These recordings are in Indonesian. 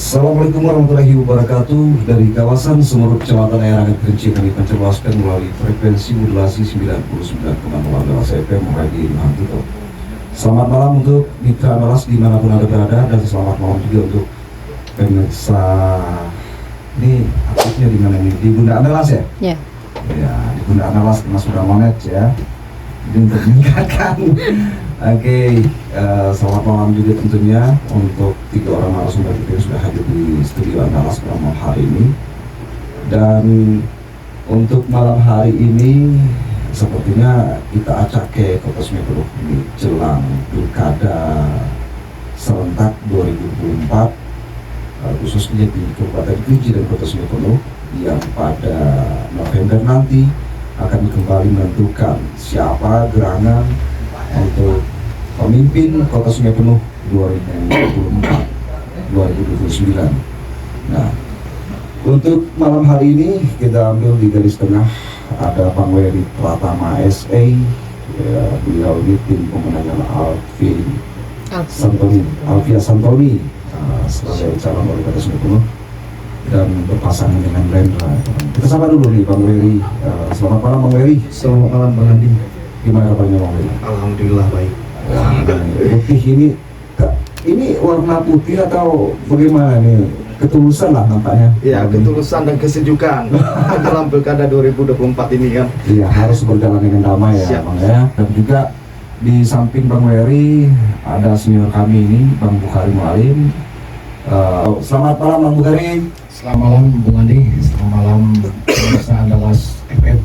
Assalamualaikum warahmatullahi wabarakatuh. Dari kawasan Semeru, Kecamatan Air Kerinci, kami pancarluaskan melalui frekuensi modulasi 99,0 FM Radio Hantito. Selamat malam untuk mitra Analas dimanapun Anda berada, dan selamat malam juga untuk pemirsa. Ini aktifnya di mana nih? Di Bunda Analas ya? Ya. Ya, di Bunda Analas karena sudah monet ya. Ini untuk meningkatkan. Oke, selamat malam juga tentunya untuk 3 orang narasumber kita yang sudah hadir di studio Analas pada malam hari ini. Dan untuk malam hari ini sepertinya kita acak ke Kota Semeru ini jelang Pilkada serentak 2024, khususnya di Kabupaten Kerinci dan Kota Semeru yang pada November nanti akan kembali menentukan siapa gerangan untuk pemimpin Kota Sungai Penuh 2024-2029. Nah, untuk malam hari ini kita ambil di garis tengah ada Bang Wery Pratama SA, ya, beliau di tim pemenangan Alvia Santoni sebagai calon wali Kota Sungai Penuh dan berpasangan dengan Rendra. Kita sapa dulu nih Bang Wery. Selamat malam Bang Wery. Selamat malam Bang Andi. Gimana kabarnya Bang Wery? Alhamdulillah baik. Putih ini warna putih atau bagaimana nih? Ketulusan lah nampaknya. Ya, ketulusan dan kesejukan dalam Pilkada 2024 ini kan. Iya, harus berjalan dengan damai ya. Siap. Bang ya. Dan juga di samping Bang Wery ada senior kami ini Bang Bukhari Mualim. Selamat malam Bang Bukhari. Selamat malam Bung Andi, selamat malam pemirsa Analas FM.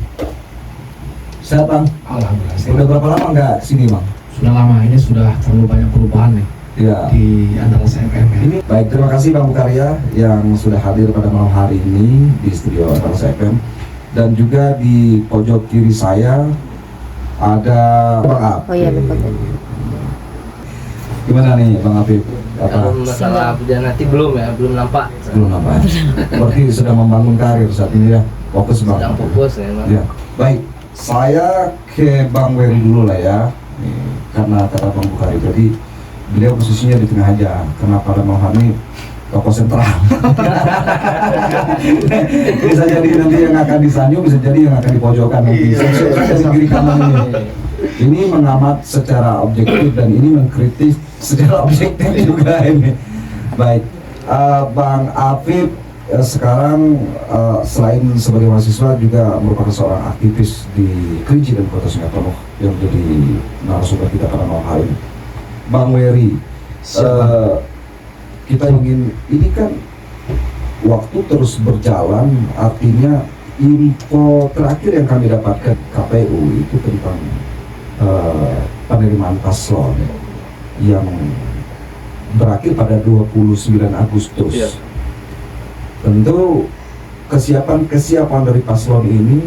Sehat Bang? Alhamdulillah Udah sehat. berapa lama nggak kesini Bang? Sudah lama, ini sudah terlalu banyak perubahan nih Iya. di Analas FM ya. Ini baik, terima kasih Bang Bukarya yang sudah hadir pada malam hari ini di studio Analas FM. Dan juga di pojok kiri saya ada Bang Ap. Oh iya, betul. Gimana nih Bang Apip? Apa? Kalau masalah bidang nanti belum nampak. Belum apa? Berarti sudah membangun karir saat ini ya, fokus Bang. Sedang fokus ya, Bang. Ya, baik. Saya ke Bang Wery dulu lah ya. Nih, karena kata Bang Bukhari tadi beliau posisinya di tengah aja, karena pada malam hari ini tokoh sentral. Bisa jadi nanti yang akan disanjung, bisa jadi yang akan dipojokkan nanti. Saya dari kiri kanan ini. Ini mengamat secara objektif dan ini mengkritik secara objektif juga ini. Baik, Bang Afif sekarang selain sebagai mahasiswa juga merupakan seorang aktivis di Kerinci dan Kota Sungai Penuh yang menjadi narasumber kita pada malam hari ini. Bang Wery, kita ingin, ini kan waktu terus berjalan, artinya info terakhir yang kami dapatkan KPU itu tentang penerimaan paslon yang berakhir pada 29 Agustus. Ya. Tentu kesiapan dari paslon ini,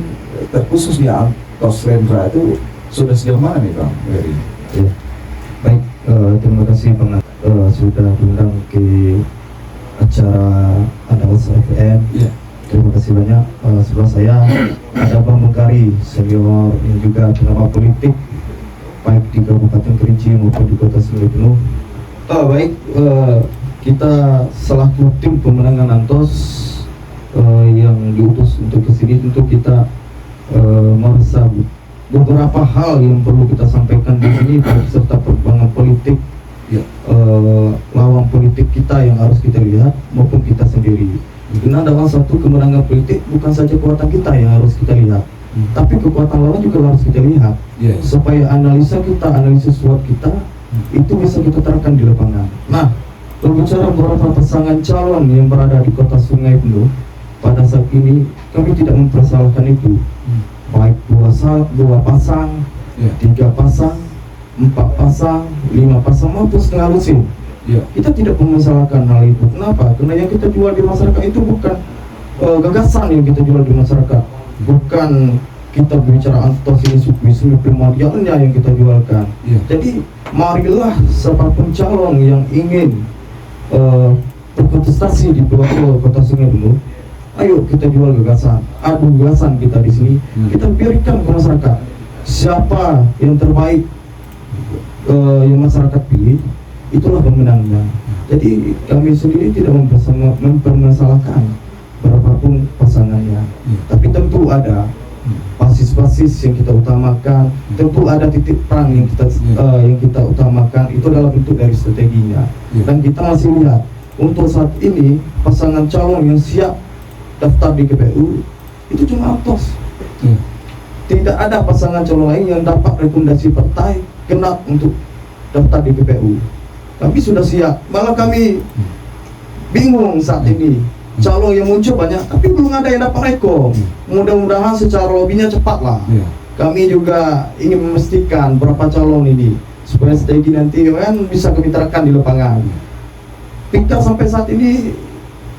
terkhususnya Antos Rendra itu sudah sejauh mana nih Bang Wery? Ya. Baik, terima kasih Bang sudah diundang ke acara Analas FM. Iya. Terima kasih banyak. Sebelah saya ada Bang Bukhari, senior yang juga pengamat politik baik di Kabupaten Kerinci maupun di Kota Sungai Penuh. Baik, kita selaku tim pemenangan Antos yang diutus untuk kesini, tentu kita merasa beberapa hal yang perlu kita sampaikan di sini serta perkembangan politik, Ya. lawan politik kita yang harus kita lihat maupun kita sendiri. Karena dalam satu kemenangan politik bukan saja kekuatan kita yang harus kita lihat, tapi kekuatan lawan juga harus kita lihat, Yes. supaya analisis SWOT kita itu bisa kita terapkan di lapangan. Nah, berbicara beberapa pasangan calon yang berada di Kota Sungai Penuh pada saat ini, kami tidak mempersalahkan itu, baik dua pasang, Ya. 3 pasang, 4 pasang, 5 pasang maupun setengah lusin. Ya. Kita tidak memasalahkan hal itu. Kenapa? Karena yang kita jual di masyarakat itu bukan gagasan yang kita jual di masyarakat, bukan kita berbicara Antos ini sumi primordialnya yang kita jualkan. Ya. Jadi marilah siapapun calon yang ingin berkontestasi di Kota Sungai Penuh, ayo kita jual gagasan, adu gagasan kita di sini. Kita berikan ke masyarakat siapa yang terbaik yang masyarakat pilih, itulah pemenangnya. Jadi kami sendiri tidak mempermasalahkan berapapun pasangannya, tapi tentu ada basis-basis yang kita utamakan, tentu ada titik perang yang kita utamakan, itu adalah bentuk dari strateginya. Dan kita masih lihat untuk saat ini pasangan calon yang siap daftar di KPU itu cuma Antos. Tidak ada pasangan calon lain yang dapat rekomendasi partai genap untuk daftar di KPU. Kami sudah siap, malah kami bingung saat ini. Calon yang muncul banyak, tapi belum ada yang dapat rekom. Mudah-mudahan secara lobbynya cepat lah. Kami juga ingin memastikan berapa calon ini supaya strategi nanti kan bisa kami terapkan di lapangan. Kita sampai saat ini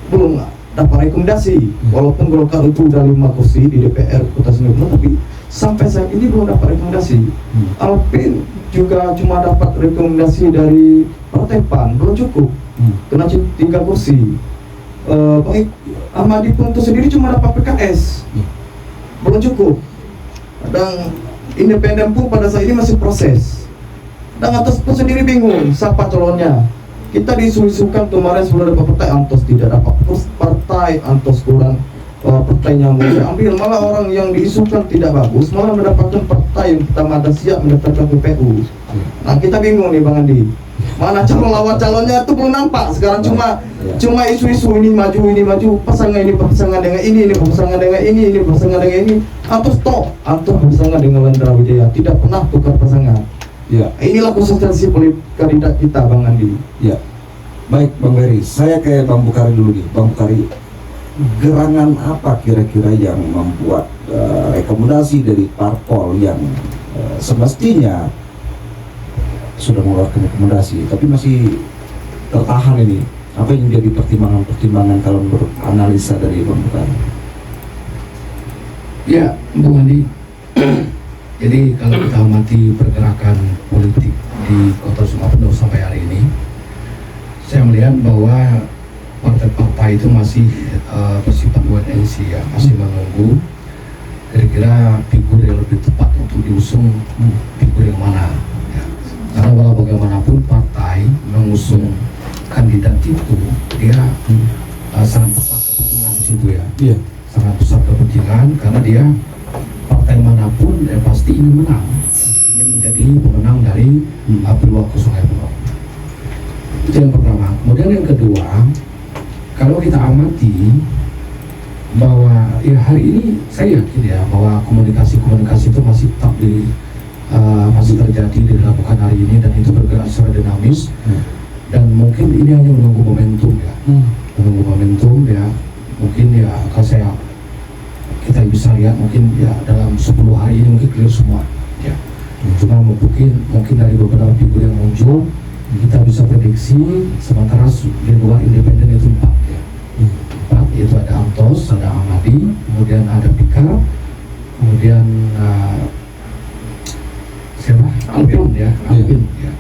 belum dapat rekomendasi, walaupun Golkar itu udah 5 kursi di DPR Kota Singapura, tapi sampai saat ini belum dapat rekomendasi. Alpin juga cuma dapat rekomendasi dari Partai PAN, belum cukup, kena 3 kursi. Baik Ahmadi pun itu sendiri cuma dapat PKS, belum cukup. Dan independen pun pada saat ini masih proses. Dan Antos pun sendiri bingung siapa calonnya. Kita diisu-isukan kemarin sudah dapat partai, Antos tidak dapat partai, Antos kurang partainya mau diambil, malah orang yang diisukan tidak bagus malah mendapatkan partai yang pertama ada siap mendapatkan PPU. Nah kita bingung nih Bang Andi, mana calon lawan calonnya itu belum nampak. Sekarang cuma isu-isu ini maju, pasangan ini pasangan dengan ini pasangan dengan ini pasangan dengan ini. Antos pasangan dengan Lendra Wijaya, tidak pernah tukar pasangan. Ya, inilah konsistensi politik kandidat kita Bang Andi. Ya, baik Bang Beri, saya ke Bang Bukhari dulu nih. Bang Bukhari, gerangan apa kira-kira yang membuat rekomendasi dari parpol yang semestinya sudah mengeluarkan rekomendasi tapi masih tertahan ini? Apa yang jadi pertimbangan kalau menurut analisa dari Bang Bukhari? Ya, Bung Andi. Jadi kalau kita amati pergerakan politik di Kota Sukabumi sampai hari ini, saya melihat bahwa partai-partai itu masih bersifat wait and see, ya, masih menunggu kira-kira figur yang lebih tepat untuk diusung figur yang mana. Ya. Karena walau bagaimanapun partai mengusung kandidat itu, dia sangat besar kepentingan di situ ya. Iya. Sangat besar kepentingan karena dia partai manapun pasti ingin menang, ingin menjadi pemenang dari Pilwalkot Sungai Buloh. Itu yang pertama. Kemudian yang kedua, kalau kita amati bahwa ya hari ini saya yakin ya bahwa komunikasi itu masih tetap masih terjadi dilakukan hari ini dan itu bergerak secara dinamis dan mungkin ini hanya menunggu momentum ya, menunggu momentum ya. Mungkin ya kalau kita bisa lihat mungkin ya dalam 10 hari ini mungkin clear semua ya. Cuma mungkin dari beberapa figur yang muncul kita bisa prediksi, sementara di luar independen itu 4 ya. 4 yaitu ada Antos, ada Ahmadi, kemudian ada Pika, kemudian siapa? Alpin ya, Alpin ya.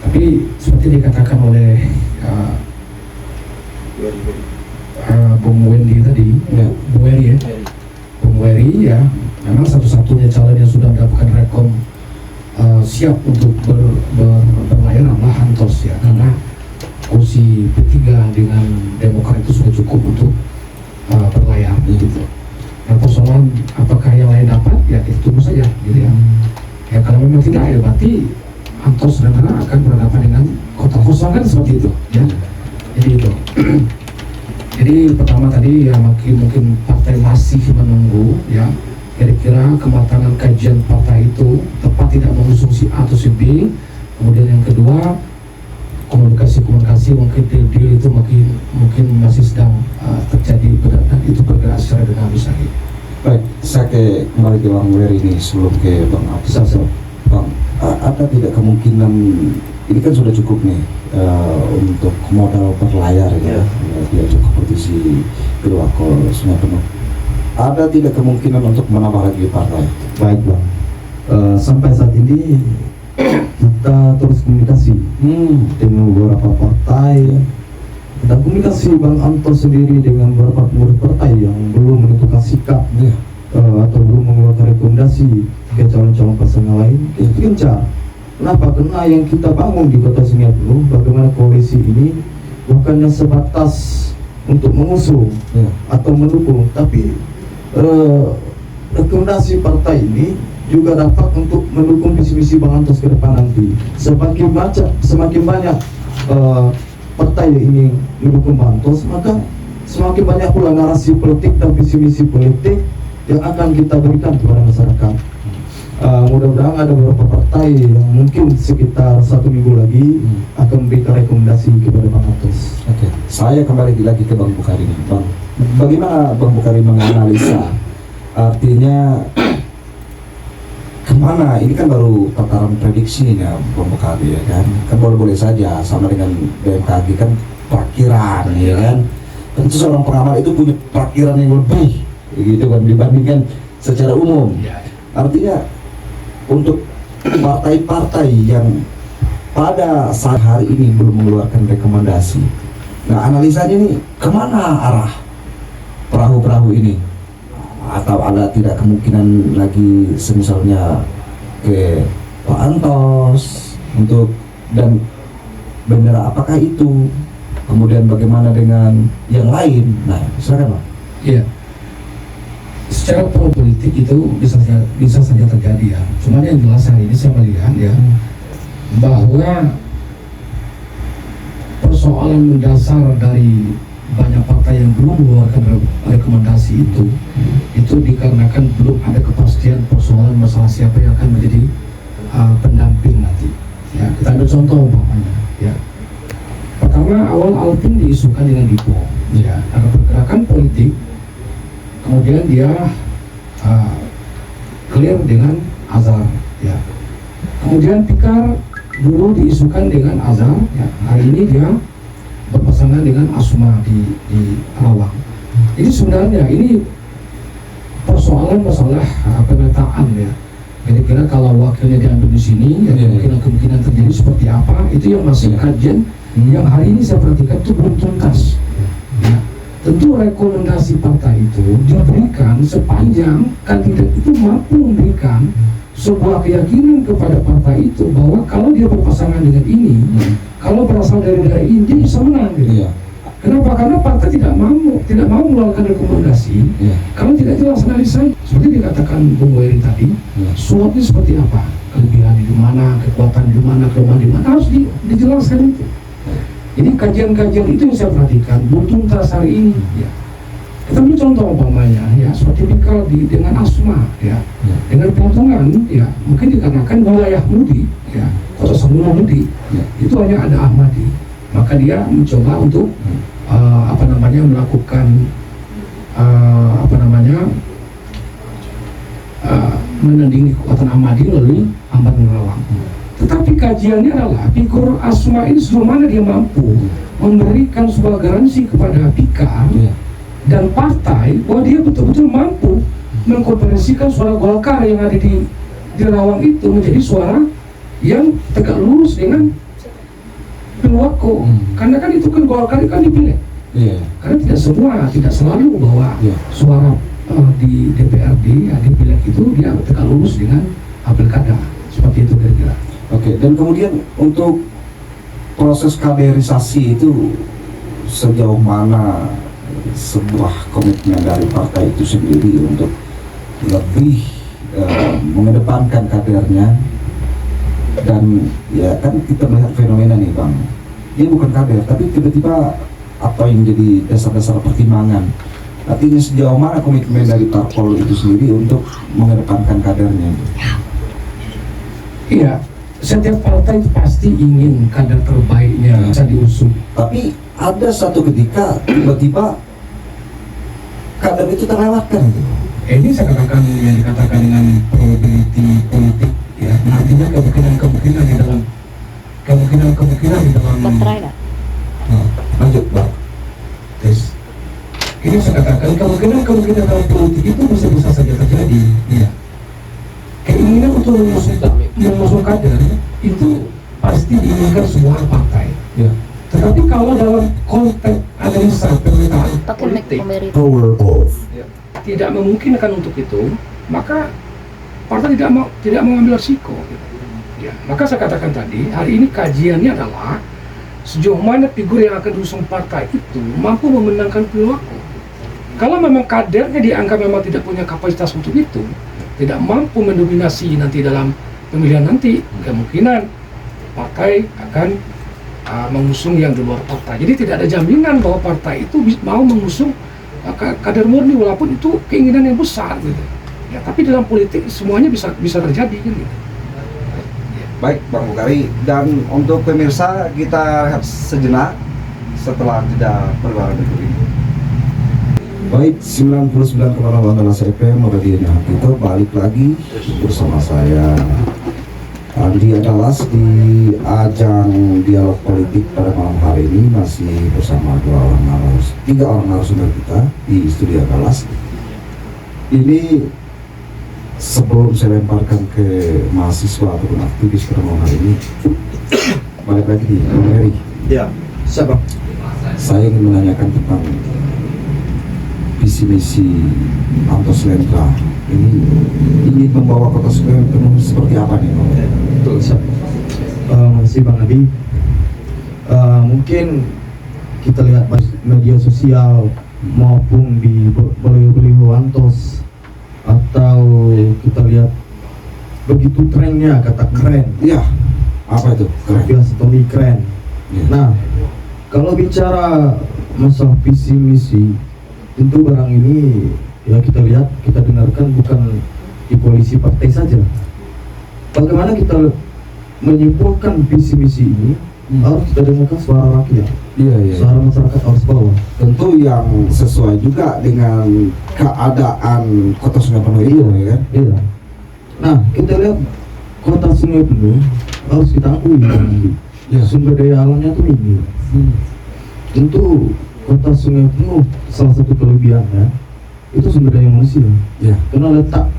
Tapi seperti dikatakan oleh Bung Wendy tadi, Bung Weri ya, memang satu-satunya calon yang sudah mendapatkan rekom siap untuk berlayar adalah Antos ya, karena kursi P3 dengan Demokrat itu sudah cukup untuk berlayar gitu. Nah persoalan apakah yang lain dapat ya kita tunggu saja gitu ya. Ya kalau memang tidak ya berarti Antos dan Nana akan berhadapan dengan kota kosong kan seperti itu ya. Jadi itu. Jadi pertama tadi ya mungkin partai masih menunggu ya kira-kira kematangan kajian partai itu tepat tidak mengusung si A atau si B. Kemudian yang kedua komunikasi mungkin deal itu mungkin masih sedang terjadi dan itu bergerak secara dinamis lagi. Baik, saya kembali ke Bang Weri ini sebelum ke Bang Abdul. Bang, ada tidak kemungkinan ini kan sudah cukup nih untuk modal berlayar ya, diajak kompetisi Pilwalkot Sungai Buloh. Ada tidak kemungkinan untuk menambah lagi partai? Baik Bang, sampai saat ini kita terus komunikasi dengan beberapa partai dan komunikasi Bang Antos sendiri dengan beberapa pengurus partai yang belum menentukan sikap atau belum mengeluarkan rekomendasi ke calon-calon pasangan lain. Kita gencar Kenapa? Karena yang kita bangun di Kota Singapura, bagaimana koalisi ini bukannya sebatas untuk mengusung atau mendukung, tapi rekomendasi partai ini juga dapat untuk mendukung visi-misi Bang Antos ke depan nanti. Semakin banyak partai yang ingin mendukung Bang Antos, maka semakin banyak pula narasi politik dan visi-misi politik yang akan kita berikan kepada masyarakat. Mudah-mudahan ada beberapa partai yang mungkin sekitar 1 minggu lagi akan memberikan rekomendasi kepada Bang Antos. Oke, saya kembali lagi ke Bang Bukhari nih, Bang. Bagaimana Bang Bukhari menganalisa? Artinya kemana? Ini kan baru tataran prediksi ya, Bang Bukhari ya kan. Kan boleh-boleh saja sama dengan BMKG kan perkiraan ya kan. Tentu seorang pengamat itu punya perkiraan yang lebih, gitu kan dibandingkan secara umum. Artinya untuk partai-partai yang pada saat hari ini belum mengeluarkan rekomendasi, nah analisanya ini kemana arah perahu-perahu ini? Atau ada tidak kemungkinan lagi semisalnya ke Pak Antos untuk, dan bendera apakah itu? Kemudian bagaimana dengan yang lain? Nah, silakan Pak. Iya. Secara politik itu bisa saja terjadi ya. Cuma yang jelas hari ini saya melihat ya bahwa persoalan mendasar dari banyak partai yang belum mengeluarkan rekomendasi itu dikarenakan belum ada kepastian persoalan masalah siapa yang akan menjadi pendamping nanti. Ya, kita ambil contoh umpamanya. Ya. Pertama, awal Alpin diisukan dengan Dipo. Ya, ada pergerakan politik. Kemudian dia clear dengan Azhar, ya. Kemudian Pikar dulu diisukan dengan Azhar, ya. Hari ini dia berpasangan dengan Asma di Rawang. Jadi sebenarnya ini persoalan masalah pemetaan ya. Kira-kira kalau wakilnya diambil di sini, ya kemungkinan terjadi seperti apa? Itu yang masih kajian. Yang hari ini saya perhatikan itu belum tuntas. Ya. Tentu rekomendasi partai itu diberikan sepanjang kandidat itu mampu memberikan sebuah keyakinan kepada partai itu bahwa kalau dia berpasangan dengan ini, kalau berasal dari daerah ini dia bisa menang. Gitu. Kenapa? Karena partai tidak mau mengeluarkan rekomendasi kalau tidak jelas analisanya. Seperti dikatakan Bung Wery tadi, SWOT-nya seperti apa? Kelebihan di mana, kekuatan di mana, kelemahan di mana, harus dijelaskan itu. Jadi kajian-kajian itu yang saya perhatikan belum tuntas hari ini. Ya. Kita ambil contoh umpamanya, ya seperti Pikal dengan Asma, ya, dengan potongan, ya mungkin dikarenakan wilayah Mudi, ya Kota Semua Mudi, itu hanya ada Ahmadi, maka dia mencoba untuk melakukan menandingi kekuatan Ahmadi melalui Ahmad Nerawang. Tetapi kajiannya adalah figur Asma ini sejauh mana dia mampu memberikan sebuah garansi kepada Pikar dan partai bahwa dia betul-betul mampu mengkonversikan suara Golkar yang ada di Rawang itu menjadi suara yang tegak lurus dengan Pilwako. Karena kan itu kan Golkar kan dipilih. Karena tidak selalu bahwa suara di DPRD di pileg itu dia tegak lurus dengan pilkada. Seperti itu kira-kira. Oke, dan kemudian untuk proses kaderisasi itu sejauh mana sebuah komitmen dari partai itu sendiri untuk lebih mengedepankan kadernya? Dan ya kan kita melihat fenomena nih Bang, dia bukan kader tapi tiba-tiba apa yang jadi dasar-dasar pertimbangan, artinya sejauh mana komitmen dari parpol itu sendiri untuk mengedepankan kadernya? Iya, setiap partai pasti ingin kader terbaiknya bisa diusung. Tapi ada satu ketika tiba-tiba kader itu terlewatkan. Ini saya katakan yang dikatakan dengan probability politik, ya, artinya kemungkinan di dalam Lanjut Bang. Tes. Ini saya katakan kemungkinan dalam politik itu bisa saja terjadi. Ya. Keinginan untuk mengusung kader itu pasti diinginkan semua partai. Ya. Tetapi kalau dalam konteks analisa pemetaan politik Power off. tidak memungkinkan untuk itu, maka partai tidak mau ambil risiko. Ya, maka saya katakan tadi, hari ini kajiannya adalah sejauh mana figur yang akan diusung partai itu mampu memenangkan perilaku. Kalau memang kadernya dianggap memang tidak punya kapasitas untuk itu, tidak mampu mendominasi nanti dalam pemilihan nanti, kemungkinan partai akan mengusung yang di luar partai. Jadi tidak ada jaminan bahwa partai itu mau mengusung kader murni, walaupun itu keinginan yang besar gitu. Ya, tapi dalam politik semuanya bisa terjadi gitu. Baik Bang Bukhari, dan untuk pemirsa kita rehat sejenak setelah jeda pariwara berikut ini. Baik, 99,8 FM radionya Hakito balik lagi bersama saya Andi Adalas di ajang dialog politik pada malam hari ini, masih bersama tiga orang narasumber kita di studio Adalas. Ini sebelum saya lemparkan ke mahasiswa ataupun aktivis pada malam hari ini, balik lagi di Bang Heri. Ya, siapa? Saya ingin menanyakan tentang visi misi Antos Lendra ini ingin membawa kota Sungai penuh seperti apa nih Bang? Betul, makasih Bang Adi. Mungkin kita lihat media sosial maupun di beliau Antos, atau kita lihat begitu trennya kata keren. Iya, apa itu? Keren. Biasa Tommy keren. Ya. Nah, kalau bicara masalah visi misi, tentu barang ini ya kita lihat, kita dengarkan bukan di koalisi partai saja. Bagaimana kita menyimpulkan visi misi ini, harus kita dengarkan suara rakyat. Iya. Suara masyarakat harus bawah. Tentu yang sesuai juga dengan keadaan kota Sungai Penuh ini, ya kan? Iya. Nah, kita lihat kota Sungai Penuh harus kita akui Ya. sumber daya alamnya itu tinggi. Tentu kota Sungai Penuh salah satu kelebihannya itu sumber daya manusia. Ya. Karena letak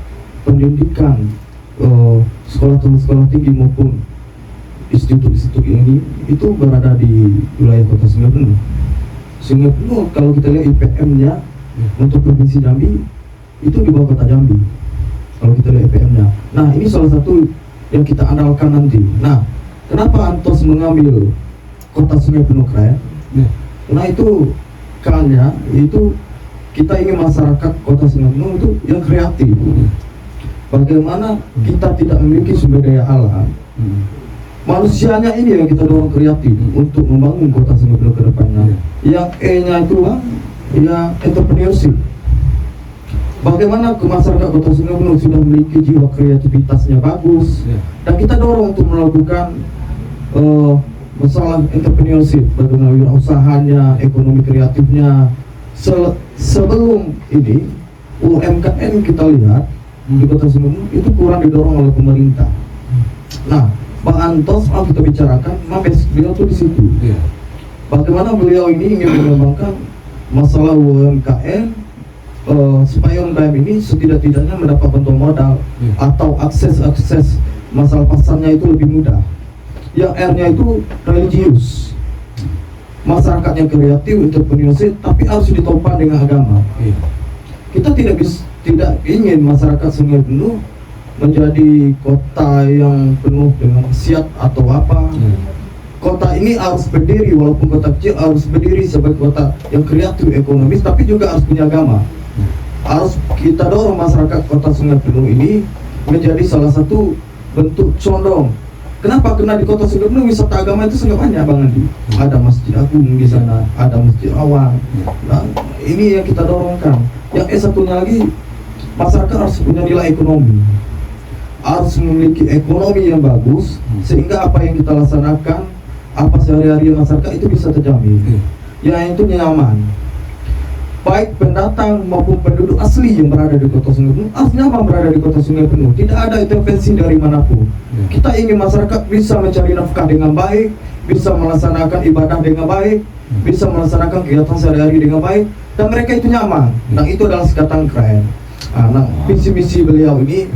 pendidikan, sekolah tinggi maupun institut ini itu berada di wilayah kota Sungai Penuh. Sungai Penuh kalau kita lihat IPM-nya untuk provinsi Jambi itu di bawah kota Jambi. Kalau kita lihat IPM-nya. Nah, ini salah satu yang kita andalkan nanti. Nah, kenapa Antos mengambil kota Sungai Penuh keren? Ya. Karena itu karena itu kita ingin masyarakat kota Sungai Penuh itu yang kreatif. Bagaimana kita tidak memiliki sumber daya alam, manusianya ini yang kita dorong kreatif untuk membangun kota Sungai Penuh ke depannya. Yang E-nya itu ya entrepreneurship. Bagaimana ke masyarakat kota Sungai Penuh sudah memiliki jiwa kreativitasnya bagus, dan kita dorong untuk melakukan masalah entrepreneurship, bagaimana wirausahanya, ekonomi kreatifnya. Sebelum ini UMKM kita lihat di kota Sungai Penuh itu kurang didorong oleh pemerintah. Nah, Bang Antos mau kita bicarakan, beliau tuh di situ. Ya. Bagaimana beliau ini ingin mengembangkan masalah UMKM, supaya UMKM ini setidak-tidaknya mendapat bantuan modal atau akses masalah pasarnya itu lebih mudah. Yang R-nya itu religius, masyarakatnya kreatif, entrepreneurship, tapi harus ditopang dengan agama. Kita tidak ingin masyarakat Sungai Penuh menjadi kota yang penuh dengan maksiat atau apa. Kota ini harus berdiri, walaupun kota kecil harus berdiri sebagai kota yang kreatif, ekonomis, tapi juga harus punya agama. Harus kita dorong masyarakat kota Sungai Penuh ini menjadi salah satu bentuk condong. Kenapa? Karena di kota Sungai Penuh wisata agama itu sangat banyak, Bang Andi. Ada Masjid Agung di sana, ada Masjid Awang. Nah, ini yang kita dorongkan. Yang satunya lagi, masyarakat harus punya nilai ekonomi, harus memiliki ekonomi yang bagus, sehingga apa yang kita laksanakan, apa sehari-hari masyarakat itu bisa terjamin. Yang itu nyaman. Baik pendatang maupun penduduk asli yang berada di kota Sungai Penuh harus nyaman berada di kota Sungai Penuh. Tidak ada intervensi dari manapun. Kita ingin masyarakat bisa mencari nafkah dengan baik, bisa melaksanakan ibadah dengan baik, bisa melaksanakan kegiatan sehari-hari dengan baik, dan mereka itu nyaman. Nah, itu adalah sikatan keren. Nah, visi-misi beliau ini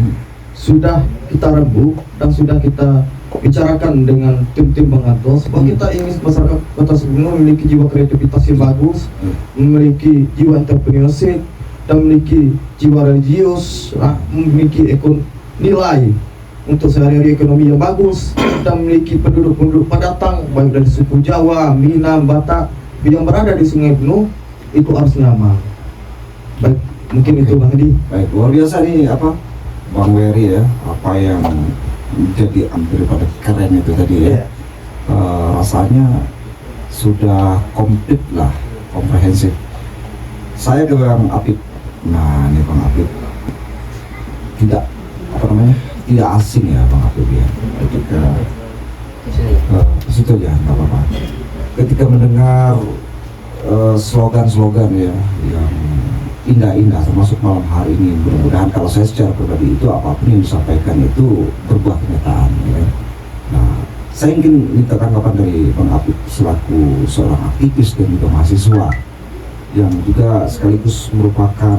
sudah kita rembuk dan sudah kita bicarakan dengan tim-tim Bang Antos, bahwa kita ingin masyarakat kota Sungai Penuh memiliki jiwa kreativitas yang bagus, memiliki jiwa entrepreneurship, dan memiliki jiwa religius, memiliki nilai untuk sehari-hari ekonomi yang bagus. Kita memiliki penduduk-penduduk pendatang baik dari suku Jawa, Minang, Batak yang berada di Sungai Penuh, itu harus nyaman. Baik, mungkin itu Bang Edi. Baik, luar biasa nih apa Bang Wery ya, apa yang jadi daripada keren itu tadi ya. Rasanya sudah komplit lah, komprehensif. Saya ke Bang Apip. Nah, ini Bang Apip tidak tidak asing ya Bang Apip ya. Ketika ke situ ya, nggak apa-apa. Ketika mendengar slogan-slogan ya yang indah-indah, termasuk malam hari ini, mudah-mudahan kalau saya secara pribadi itu apapun yang disampaikan itu berbuah kenyataan ya. Nah, saya ingin minta tanggapan dari Bang Apip selaku seorang aktivis dan juga mahasiswa yang juga sekaligus merupakan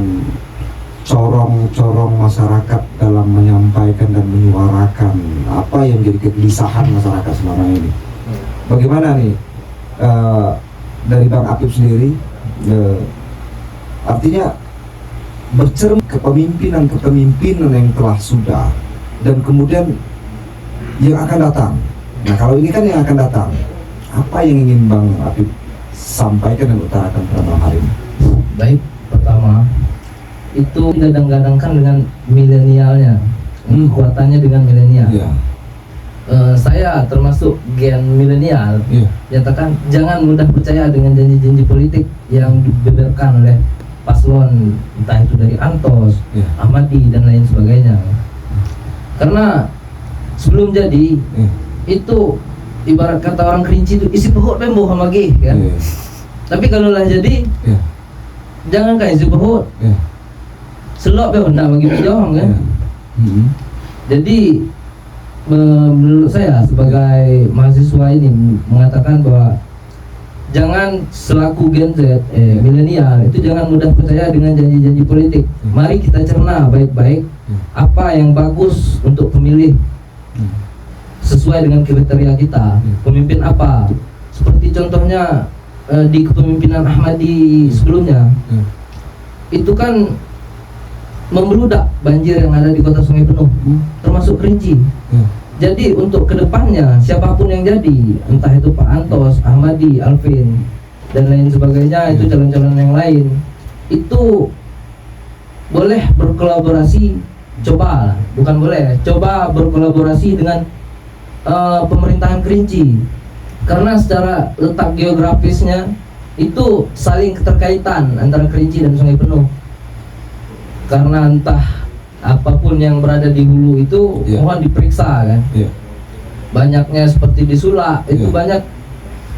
corong-corong masyarakat dalam menyampaikan dan menyuarakan apa yang jadi kegelisahan masyarakat selama ini. Bagaimana nih dari Bang Apip sendiri, artinya bercermin kepemimpinan yang telah sudah dan kemudian yang akan datang. Nah, kalau ini kan yang akan datang, apa yang ingin Bang Apip sampaikan dan utarakan pada malam hari ini? Baik, pertama itu digadang-gadangkan dengan milenialnya, kekuatannya dengan milenial. Iya. Saya termasuk gen milenial. Iya. Nyatakan jangan mudah percaya dengan janji-janji politik yang dibeberkan oleh paslon, entah itu dari Antos, Iya. Ahmadi dan lain sebagainya. Karena sebelum jadi itu ibarat kata orang Kerinci itu isi pehut bembo sama gih kan. Iya. Tapi kalau lah jadi Iya. jangan kan isi pehut. Iya. Selok be hendak bagi pejawang kan. Iya. Jadi menurut saya sebagai mahasiswa ini mengatakan bahwa jangan selaku Gen Z, milenial itu jangan mudah percaya dengan janji-janji politik. Mari kita cerna baik-baik apa yang bagus untuk pemilih sesuai dengan kriteria kita. Pemimpin apa? Seperti contohnya di kepemimpinan Ahmadi sebelumnya, itu kan membludak banjir yang ada di kota Sungai Penuh, termasuk Kerinci. Jadi untuk kedepannya siapapun yang jadi, entah itu Pak Antos, Ahmadi, Alvin dan lain sebagainya, itu calon-calon yang lain, itu boleh berkolaborasi, coba berkolaborasi dengan pemerintahan Kerinci, karena secara letak geografisnya itu saling keterkaitan antara Kerinci dan Sungai Penuh. Karena entah apapun yang berada di hulu itu mohon diperiksa kan. Banyaknya seperti di Sulak itu banyak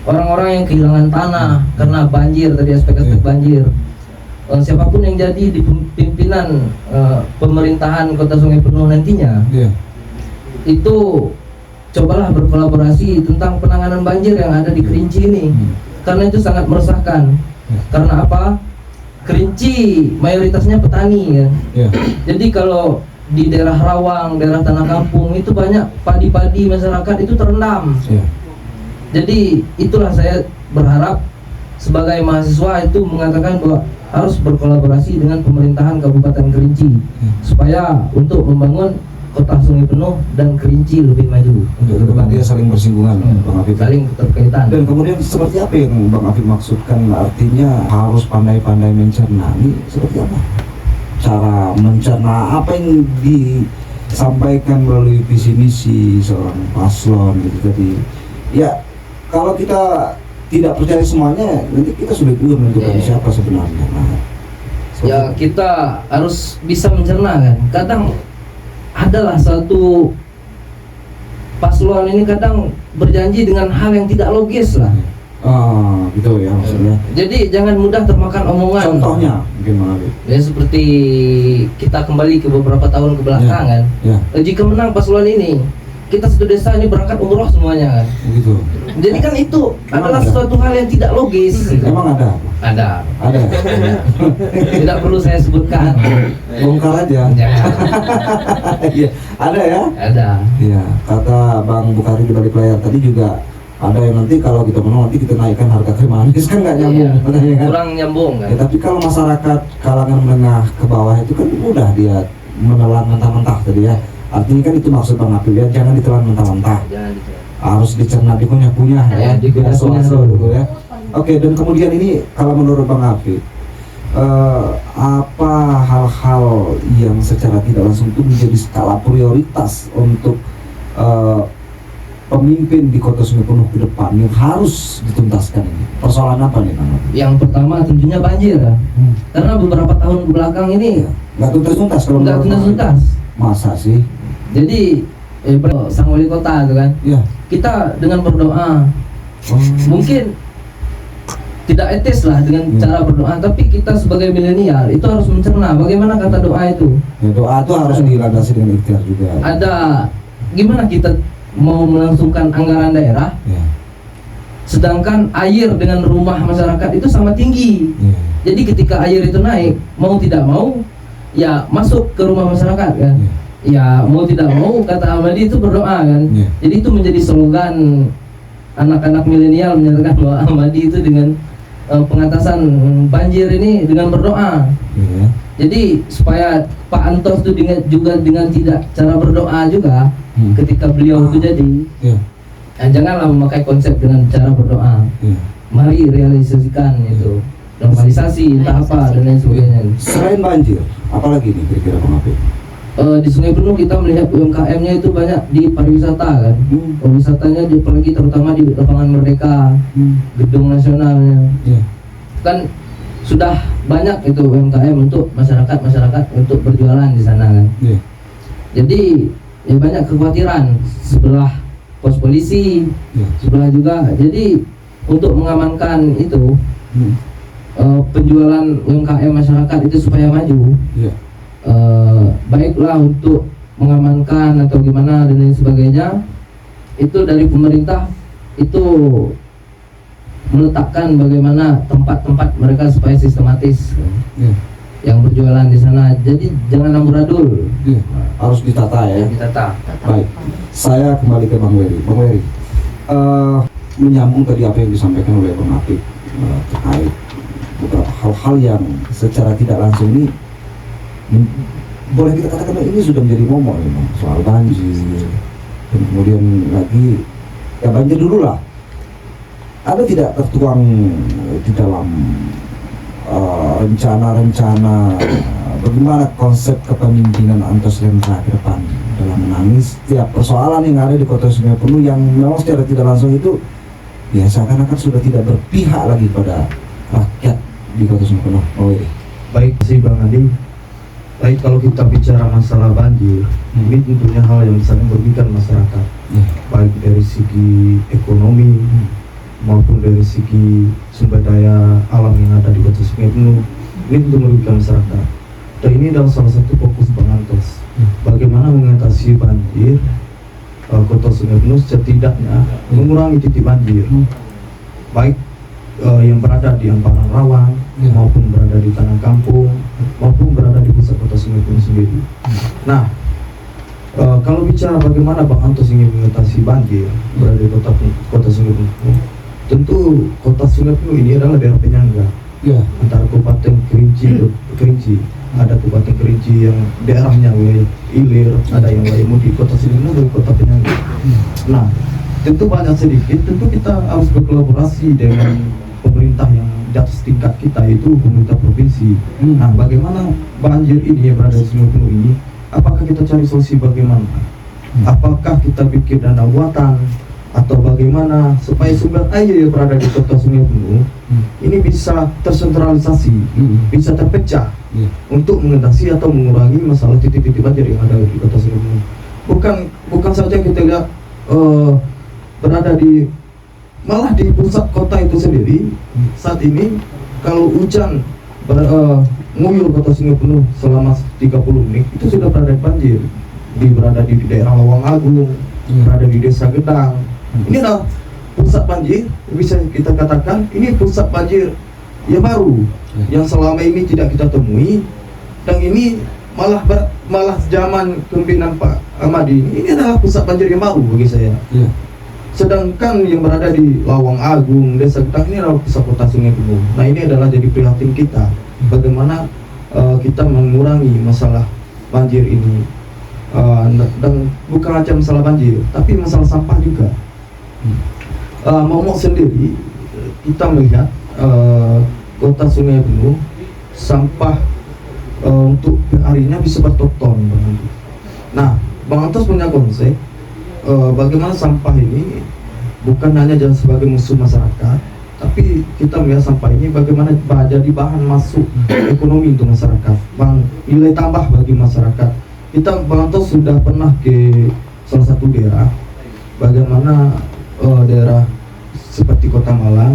orang-orang yang kehilangan tanah karena banjir, tadi aspek-aspek banjir. Siapapun yang jadi di pimpinan pemerintahan kota Sungai Penuh nantinya, itu cobalah berkolaborasi tentang penanganan banjir yang ada di Kerinci ini, karena itu sangat meresahkan. Karena apa? Kerinci mayoritasnya petani kan. Jadi kalau di daerah Rawang, daerah Tanah Kampung itu banyak padi-padi masyarakat itu terendam. Jadi itulah saya berharap sebagai mahasiswa itu mengatakan bahwa harus berkolaborasi dengan pemerintahan Kabupaten Kerinci supaya untuk membangun kota Sungai Penuh dan Kerinci lebih maju. Untuk kedepan dia saling bersinggungan, Bang Apip. Saling keterkaitan. Dan kemudian seperti apa yang Bang Apip maksudkan, artinya harus pandai-pandai mencerna, ini seperti apa? Cara mencerna apa yang disampaikan melalui visi misi seorang paslon gitu tadi. Ya, kalau kita tidak percaya semuanya, nanti kita sudah juga menentukan siapa sebenarnya. Nah, ya kita harus bisa mencerna kan. Kadang adalah satu paslon ini kadang berjanji dengan hal yang tidak logis lah. Gitu ya maksudnya. Jadi jangan mudah termakan omongan. Contohnya mungkin Bang Apip. Ya seperti kita kembali ke beberapa tahun ke belakang kan. Jika menang paslon ini, kita satu desa ini berangkat umroh semuanya kan. Begitu. Jadi kan itu adalah ada? suatu hal yang tidak logis. Emang ada? Ada. Ada. Tidak perlu saya sebutkan. Bongkar aja. Jangan. Iya, ada ya? Ada. Iya, kata Bang Bukhari di balik layar tadi juga ada yang nanti kalau kita menang nanti kita naikkan harga krim manis, kan nggak nyambung, katanya kan? Kurang nyambung kan. Ya, tapi kalau masyarakat kalangan menengah ke bawah itu kan mudah dia menelan mentah-mentah tadi ya. Artinya kan itu maksud Bang Apip ya, jangan ditelan mentah-mentah. Jangan ditelan. Harus dicerna, dikunyah-kunyah ya, dikunyah-kunyah gitu ya. Oke, dan kemudian ini kalau menurut Bang Apip, apa hal-hal yang secara tidak langsung itu menjadi skala prioritas untuk pemimpin di Kota Sungai Penuh ke depan yang harus dituntaskan ini? Persoalan apa nih Bang Apip? Yang pertama tentunya banjir ya. Karena beberapa tahun belakang ini Nggak tuntas-tuntas kalau nggak menurut Bang Apip? tuntas-tuntas. Masa sih? Jadi sang wali kota itu kan, Ya. kita dengan berdoa mungkin tidak etis lah dengan cara berdoa, tapi kita sebagai milenial itu harus mencerna bagaimana kata doa itu. Ya, doa itu harus dilandasi dengan ikhtiar juga. Ada gimana kita mau melangsungkan anggaran daerah, Ya. sedangkan air dengan rumah masyarakat itu sama tinggi. Ya. Jadi ketika air itu naik, mau tidak mau ya masuk ke rumah masyarakat kan. Ya mau tidak mau kata Ahmadi itu berdoa kan. Ya. Jadi itu menjadi slogan anak-anak milenial menyatakan bahwa Ahmadi itu dengan pengatasan banjir ini dengan berdoa. Ya. Jadi supaya Pak Antos itu juga dengan tidak cara berdoa juga ketika beliau itu jadi Ya. janganlah memakai konsep dengan cara berdoa. Ya. Mari realisasikan itu normalisasi entah apa dan lain sebagainya. Selain banjir, apalagi nih kira-kira Bang Apip? Di Sungai Penuh kita melihat UMKM-nya itu banyak di pariwisata kan. Wisatanya apalagi terutama di lapangan Merdeka, gedung nasionalnya. Ya. Kan sudah banyak itu UMKM untuk masyarakat untuk berjualan di sana kan. Ya. Jadi ya banyak kekhawatiran sebelah pos polisi, Ya. sebelah juga. Jadi untuk mengamankan itu penjualan UMKM masyarakat itu supaya maju. Ya. Baiklah untuk mengamankan atau gimana dan lain sebagainya, itu dari pemerintah itu meletakkan bagaimana tempat-tempat mereka supaya sistematis Ya. yang berjualan di sana. Jadi jangan amburadul. Ya. Harus ditata ya. Ditata. Baik, saya kembali ke Bang Wery. Bang Wery, menyambung tadi apa yang disampaikan oleh Bang Apip terkait beberapa hal-hal yang secara tidak langsung ini boleh kita katakan ini sudah menjadi momok ya, Bang. Soal banjir, dan kemudian lagi ya banjir dulu lah. Ada tidak tertuang di dalam rencana-rencana bagaimana konsep kepemimpinan Antos Lembra ke depan dalam menangis setiap persoalan yang ada di Kota Sungai Penuh yang memang secara tidak langsung itu ya seakan-akan sudah tidak berpihak lagi pada rakyat di Kota Sungai Penuh. Oh iya. Baik sih Bang Andi. Baik, kalau kita bicara masalah banjir, ini tentunya hal yang sangat merugikan masyarakat, baik dari segi ekonomi maupun dari segi sumber daya alam yang ada di Kota Sungai Penuh. Ini tentu merugikan masyarakat. Dan ini adalah salah satu fokus Bang Antos. Bagaimana mengatasi banjir Kota Sungai Penuh setidaknya mengurangi titik banjir, baik yang berada di amparan rawan maupun berada di tanah kampung maupun berada di pusat Kota Sungai Penuh sendiri. Nah, kalau bicara bagaimana Bang Antos ingin mengatasi banjir berada di Kota Sungai Penuh, tentu Kota Sungai Penuh ini adalah daerah penyangga antara Kabupaten Kerinci. Ada Kabupaten Kerinci yang daerahnya wilayah Ilir, ada yang wilayah Mudik. Kota Sungai Penuh adalah kota penyangga. Nah, tentu banyak sedikit, tentu kita harus berkolaborasi dengan pemerintah yang di atas tingkat kita, itu pemerintah provinsi. Nah, bagaimana banjir ini yang berada di Sungai Penuh ini, apakah kita cari solusi bagaimana? Apakah kita bikin dana buatan atau bagaimana supaya sumber air yang berada di Kota Sungai Penuh ini bisa tersentralisasi, bisa terpecah untuk mengatasi atau mengurangi masalah titik-titik banjir yang ada di Kota Sungai Penuh. Bukan saja kita lihat berada di malah di pusat kota itu sendiri saat ini kalau hujan nguyur Kota Sungai Penuh selama 30 menit itu sudah berada di banjir, berada di daerah Lawang Agung, berada di Desa Gedang. Ini adalah pusat banjir, bisa kita katakan ini pusat banjir yang baru yang selama ini tidak kita temui, dan ini malah zaman kepemimpinan Pak Ahmadi ini adalah pusat banjir yang baru bagi saya. Sedangkan yang berada di Lawang Agung, Desa Gedang ini adalah pusat Kota Sungai Penuh. Nah, ini adalah jadi prihatin kita, bagaimana kita mengurangi masalah banjir ini. Dan bukan aja masalah banjir, tapi masalah sampah juga. Momok sendiri kita melihat kota Sungai Buloh sampah untuk harinya bisa berton-ton. Nah, Bang Antos punya konsep bagaimana sampah ini bukan hanya jangan sebagai musuh masyarakat, tapi kita melihat sampah ini bagaimana jadi bahan masuk ekonomi untuk masyarakat, bang, nilai tambah bagi masyarakat. Kita Bang Antos sudah pernah ke salah satu daerah, bagaimana daerah seperti Kota Malang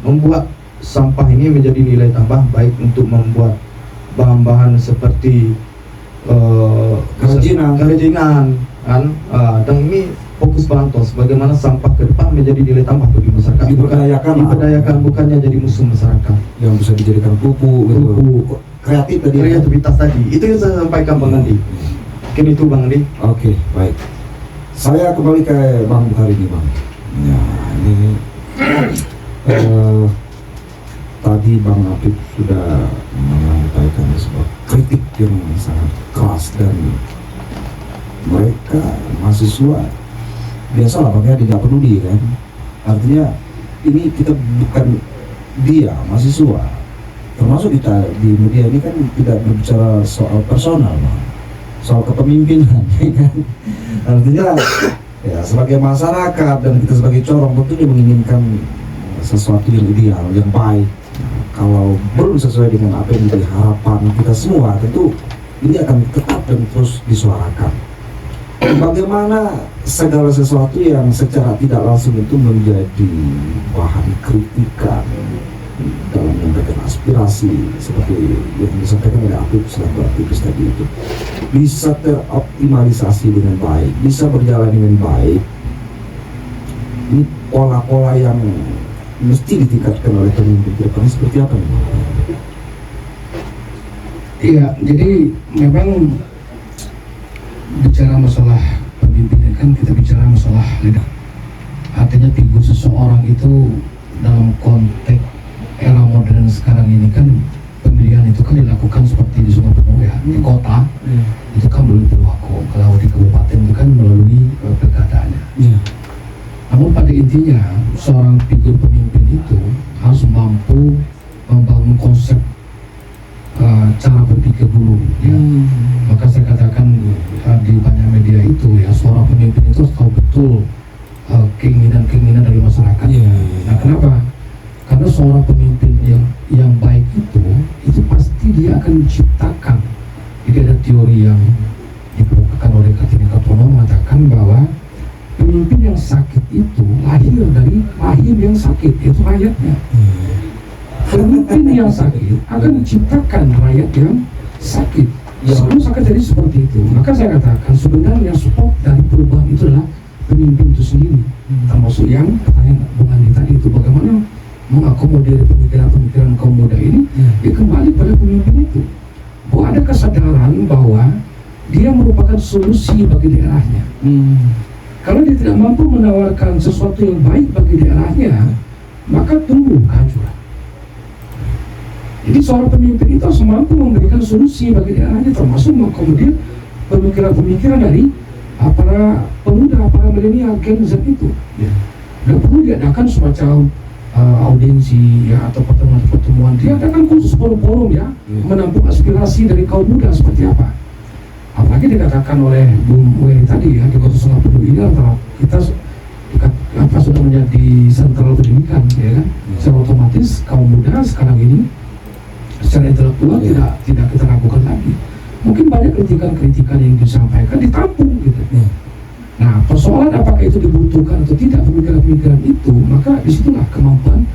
membuat sampah ini menjadi nilai tambah, baik untuk membuat bahan-bahan seperti kerajinan kan, dan ini fokus Bang Antos bagaimana sampah ke depan menjadi nilai tambah bagi masyarakat, diberdayakan bukannya jadi musuh masyarakat, yang bisa dijadikan pupuk gitu. Kreativitas tadi itu yang saya sampaikan Bang Andi. Mungkin itu Bang Andi. Oke, baik. Saya kembali ke Bang Bukhari nih Bang. Ya, ini tadi Bang Apip sudah menyampaikan sebuah kritik yang sangat keras, dan mereka mahasiswa biasalah makanya tidak peduli kan. Artinya ini kita bukan dia mahasiswa, termasuk kita di media ini kan tidak berbicara soal personal, Bang. Soal kepemimpinan, ya kan? Artinya ya sebagai masyarakat dan kita sebagai corong tentunya menginginkan sesuatu yang ideal, yang baik. Kalau belum sesuai dengan apa yang menjadi harapan kita semua, tentu ini akan tetap dan terus disuarakan. Bagaimana segala sesuatu yang secara tidak langsung itu menjadi bahan kritikan dalam menyampaikan aspirasi seperti yang disampaikan oleh Apip selaku aktivis tadi itu bisa teroptimalisasi dengan baik, bisa berjalan dengan baik. Ini pola-pola yang mesti ditingkatkan oleh pemimpin ke depan seperti apa nih? Iya, jadi memang bicara masalah pemimpin kan kita bicara masalah leader. Artinya figur seseorang itu dalam konteks era modern sekarang ini kan pemilihan itu kan dilakukan seperti di Sungai Buloh ya, di kota itu kan melalui Purwako, kalau di kabupaten itu kan melalui pilkadanya. Namun pada intinya seorang figur pemimpin itu harus mampu membangun konsep cara berpikir dulu ya. Maka saya katakan di banyak media itu ya, seorang pemimpin itu harus tahu betul keinginan-keinginan dari masyarakat. Nah, kenapa? Karena seorang pemimpin yang baik itu pasti dia akan menciptakan. Jadi ada teori yang dikemukakan oleh Kartini Kartono mengatakan bahwa pemimpin yang sakit itu lahir dari rahim yang sakit, itu rakyatnya. Pemimpin yang sakit akan menciptakan rakyat yang sakit. Sebelum sakit jadi seperti itu. Maka saya katakan sebenarnya support dari perubahan itu adalah pemimpin itu sendiri. Termasuk yang pertanyaan Bung Andi tadi itu, bagaimana mengakomodir pemikiran-pemikiran kaum muda ini, dia kembali pada pemimpin itu. Bahwa ada kesadaran bahwa dia merupakan solusi bagi daerahnya. Kalau dia tidak mampu menawarkan sesuatu yang baik bagi daerahnya, maka tumbuh kehancuran. Jadi seorang pemimpin itu harus mampu memberikan solusi bagi daerahnya, termasuk mengakomodir pemikiran-pemikiran dari para pemuda, para milenial Gen Z itu. Dan perlu diadakan semacam audiensi ya, atau pertemuan-pertemuan. Dia adakan khusus forum-forum ya, menampung aspirasi dari kaum muda seperti apa. Apalagi dikatakan oleh Bung Weli tadi ya, di Kota Sungai Buloh ini antara kita sudah menjadi sentral pendidikan ya kan. Secara otomatis kaum muda sekarang ini secara intelektual tidak kita lakukan lagi. Mungkin banyak kritikan-kritikan yang disampaikan ditampung gitu. Nah, persoalan apakah itu dibutuhkan atau tidak pemikiran-pemikiran itu, maka disitulah kemampuan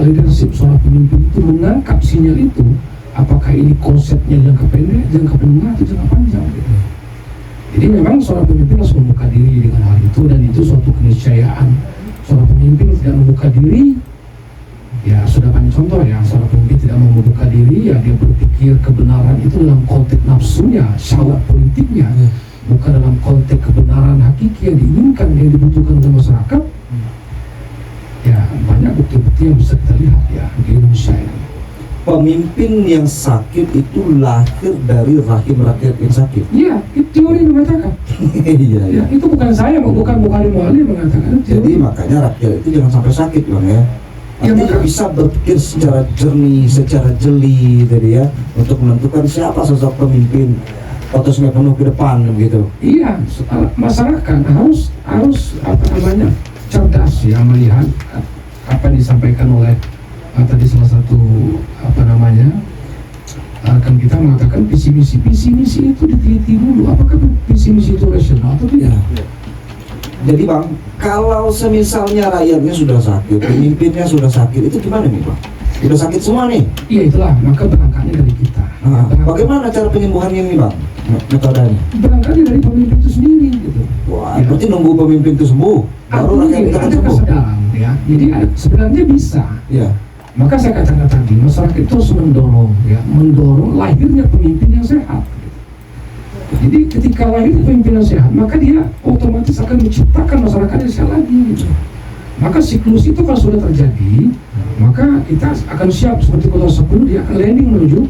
leadership seorang pemimpin itu menangkap sinyal itu. Apakah ini konsepnya jangka pendek, jangka menengah, atau jangka panjang gitu. Jadi memang seorang pemimpin harus membuka diri dengan hal itu, dan itu suatu keniscayaan. Seorang pemimpin tidak membuka diri, ya sudah banyak contoh ya, seorang pemimpin tidak mau membuka diri, ya dia berpikir kebenaran itu dalam konteks nafsunya, syahwat politiknya, bukan dalam konteks kebenaran hakiki yang diinginkan, yang dibutuhkan oleh masyarakat. Ya banyak bukti-bukti yang bisa kita lihat ya di Indonesia ini. pemimpin yang sakit itu lahir dari rahim rakyat yang sakit. Iya, itu teori mengatakan. Iya, Ya, itu bukan saya, bukan Bukhari Mu'allim mengatakan. Jadi makanya rakyat itu jangan sampai sakit bang ya. Artinya bisa berpikir secara jernih, secara jeli tadi ya, untuk menentukan siapa sosok pemimpin Kota Sungai Penuh ke depan gitu. Iya, masyarakat harus apa namanya cerdas ya melihat apa yang disampaikan oleh tadi salah satu apa namanya rekan kita mengatakan visi misi itu diteliti dulu apakah visi misi itu rasional atau tidak. Jadi bang, kalau semisalnya rakyatnya sudah sakit, pemimpinnya sudah sakit, itu gimana nih bang? Sudah sakit semua nih. Iya itulah, maka berangkatnya dari kita. Nah, bagaimana cara penyembuhannya nih bang? Metodenya? Berangkatnya dari pemimpin itu sendiri gitu. Wah, berarti nunggu pemimpin itu sembuh, baru rakyat kita akan ada sembuh. kesadaran ya. Jadi sebenarnya bisa. Ya. Maka saya katakan tadi masyarakat itu harus mendorong lahirnya pemimpin yang sehat. Jadi ketika lahir pemimpin yang sehat, maka dia otomatis akan menciptakan masyarakat yang sehat lagi. Gitu. Maka siklus itu kalau sudah terjadi, maka kita akan siap seperti Kota 10 dia akan landing menuju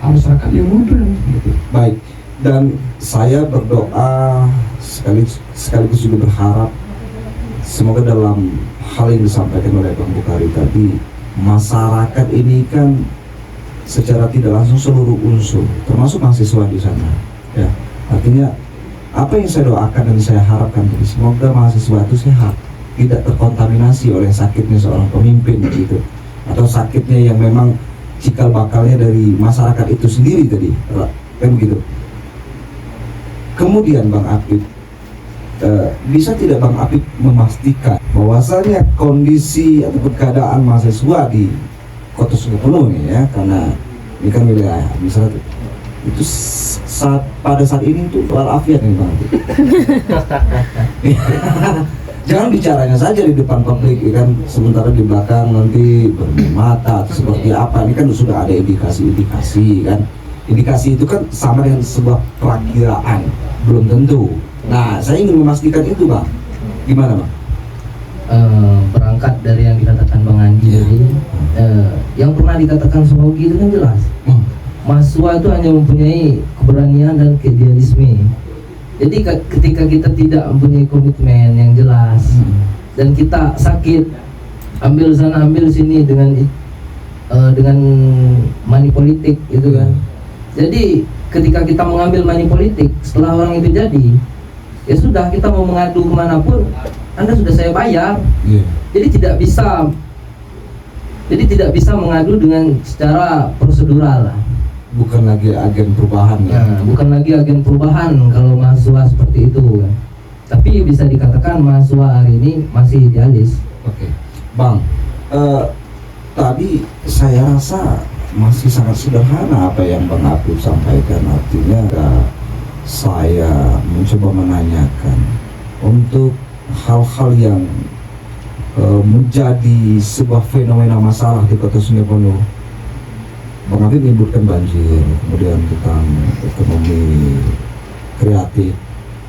masyarakat yang modern. Gitu. Baik, dan saya berdoa sekaligus juga berharap semoga dalam hal yang disampaikan oleh Bang Bukhari tadi, masyarakat ini kan secara tidak langsung seluruh unsur, termasuk mahasiswa di sana. Ya, artinya apa yang saya doakan dan saya harapkan tadi, semoga mahasiswa itu sehat, tidak terkontaminasi oleh sakitnya seorang pemimpin gitu, atau sakitnya yang memang cikal bakalnya dari masyarakat itu sendiri tadi, kan gitu. Kemudian Bang Apip, bisa tidak Bang Apip memastikan bahwasanya kondisi ataupun keadaan mahasiswa di Kota Sungai Penuh ini ya, karena ini kan wilayah administratif, itu pada saat ini itu walafiat nih Bang Apip. Jangan bicaranya saja di depan publik ya kan, sementara di belakang nanti bermain mata atau seperti apa. Ini kan sudah ada indikasi kan. Indikasi itu kan sama dengan sebuah perakiraan, belum tentu. Nah, saya ingin memastikan itu Bang. Gimana Bang? Berangkat dari yang dikatakan Bang Andi tadi, yang pernah dikatakan Sohogi itu kan jelas. Mahasiswa itu hanya mempunyai keberanian dan keidealisme. Jadi ketika kita tidak mempunyai komitmen yang jelas dan kita sakit, ambil sana ambil sini dengan money politik gitu kan. Jadi ketika kita mengambil money politik, setelah orang itu jadi, ya sudah, kita mau mengadu kemanapun, Anda sudah saya bayar. Jadi tidak bisa mengadu dengan secara prosedural lah. Bukan lagi agen perubahan ya. Nah, bukan lagi agen perubahan kalau mahasiswa seperti itu kan. Tapi bisa dikatakan mahasiswa hari ini masih idealis. Oke. Bang, tadi saya rasa masih sangat sederhana apa yang Bang Apip sampaikan. Artinya saya mencoba menanyakan untuk hal-hal yang menjadi sebuah fenomena masalah di Kota Sungai Penuh. Bang Apip menyebutkan banjir, kemudian tentang ekonomi kreatif.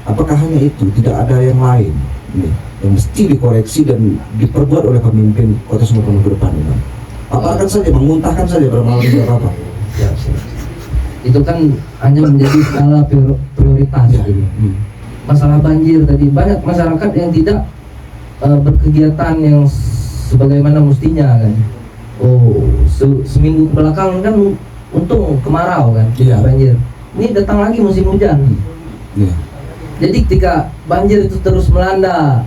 Apakah hanya itu? Tidak ada yang lain nih, yang mesti dikoreksi dan diperbuat oleh pemimpin Kota Sungai Penuh ke depan ini, Bang? Paparkan saja, menguntahkan saja berapa apa? Ya, itu kan hanya menjadi skala prioritas. Ya. Masalah banjir tadi, banyak masyarakat yang tidak berkegiatan yang sebagaimana mestinya kan. Seminggu belakang kan untung kemarau kan, Iya. banjir. Ini datang lagi musim hujan. Iya. Jadi ketika banjir itu terus melanda,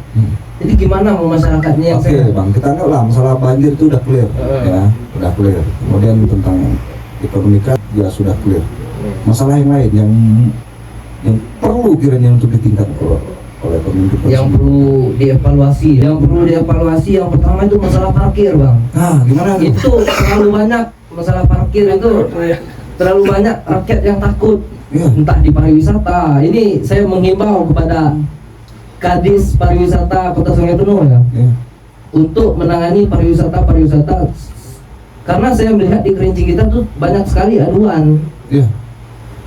jadi gimana mau masyarakatnya yang Oke sehat? Bang, kita anggaplah masalah banjir itu udah clear, ya, udah clear. Kemudian tentang ekonomi juga sudah clear. Masalah yang lain yang perlu kiranya untuk ditingkatkan oleh pemimpin Yang perlu dievaluasi, yang pertama itu masalah parkir, Bang. Gimana tuh? Itu terlalu banyak masalah parkir itu, terlalu banyak rakyat yang takut. Iya. Entah di pariwisata. Ini saya menghimbau kepada Kadis Pariwisata Kota Sungai Penuh ya, untuk menangani pariwisata karena saya melihat di Kerinci kita tuh banyak sekali aduan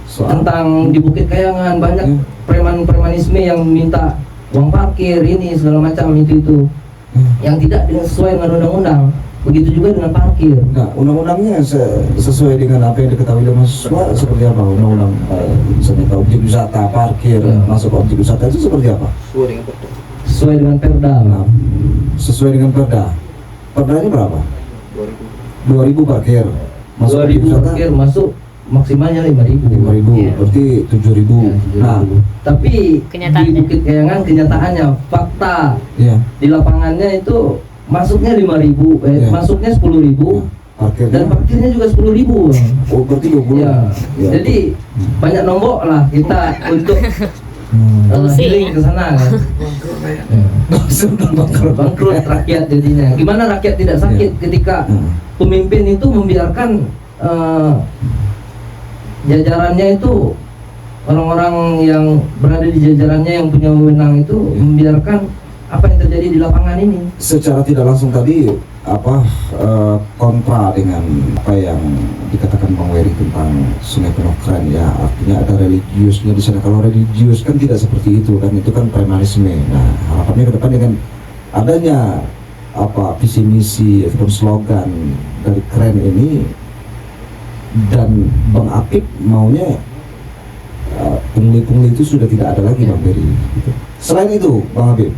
tentang di Bukit Kayangan, banyak preman-premanisme yang minta uang parkir ini segala macam itu yang tidak sesuai dengan undang-undang. begitu juga dengan parkir. Nah, undang-undangnya sesuai dengan apa yang diketahui oleh mahasiswa seperti apa? Undang-undang misalnya ke objek wisata, parkir, masuk ke objek wisata itu seperti apa? Sesuai dengan Perda. Nah, sesuai dengan Perda. Perdanya berapa? 2.000 parkir. Masuk objek 2.000 wisata parkir, masuk maksimalnya 5.000. 5.000, berarti 7.000. Nah, tapi Kenyataannya. di Bukit Kayangan kenyataannya fakta iya. di lapangannya itu masuknya 5.000, Iya. masuknya 10.000 Parkirnya. dan parkirnya juga 10.000. Oh, berarti 20. Ya. Ya. Jadi banyak nombok lah kita untuk Pusing, healing ya. ke sana kan. Bangkrut rakyat jadinya. Gimana rakyat tidak sakit ketika pemimpin itu membiarkan jajarannya itu, orang-orang yang berada di jajarannya yang punya wewenang itu membiarkan apa yang terjadi di lapangan ini. Secara tidak langsung tadi kontra dengan apa yang dikatakan Bang Wery tentang Sungai Penuh Keren ya, artinya ada religiusnya di sana. Kalau religius kan tidak seperti itu kan, itu kan premanisme. Nah, harapannya ke depan dengan adanya visi misi ataupun slogan dari Keren ini, dan Bang Apip maunya pungli-pungli itu sudah tidak ada lagi Bang Wery gitu. Selain itu Bang Apip,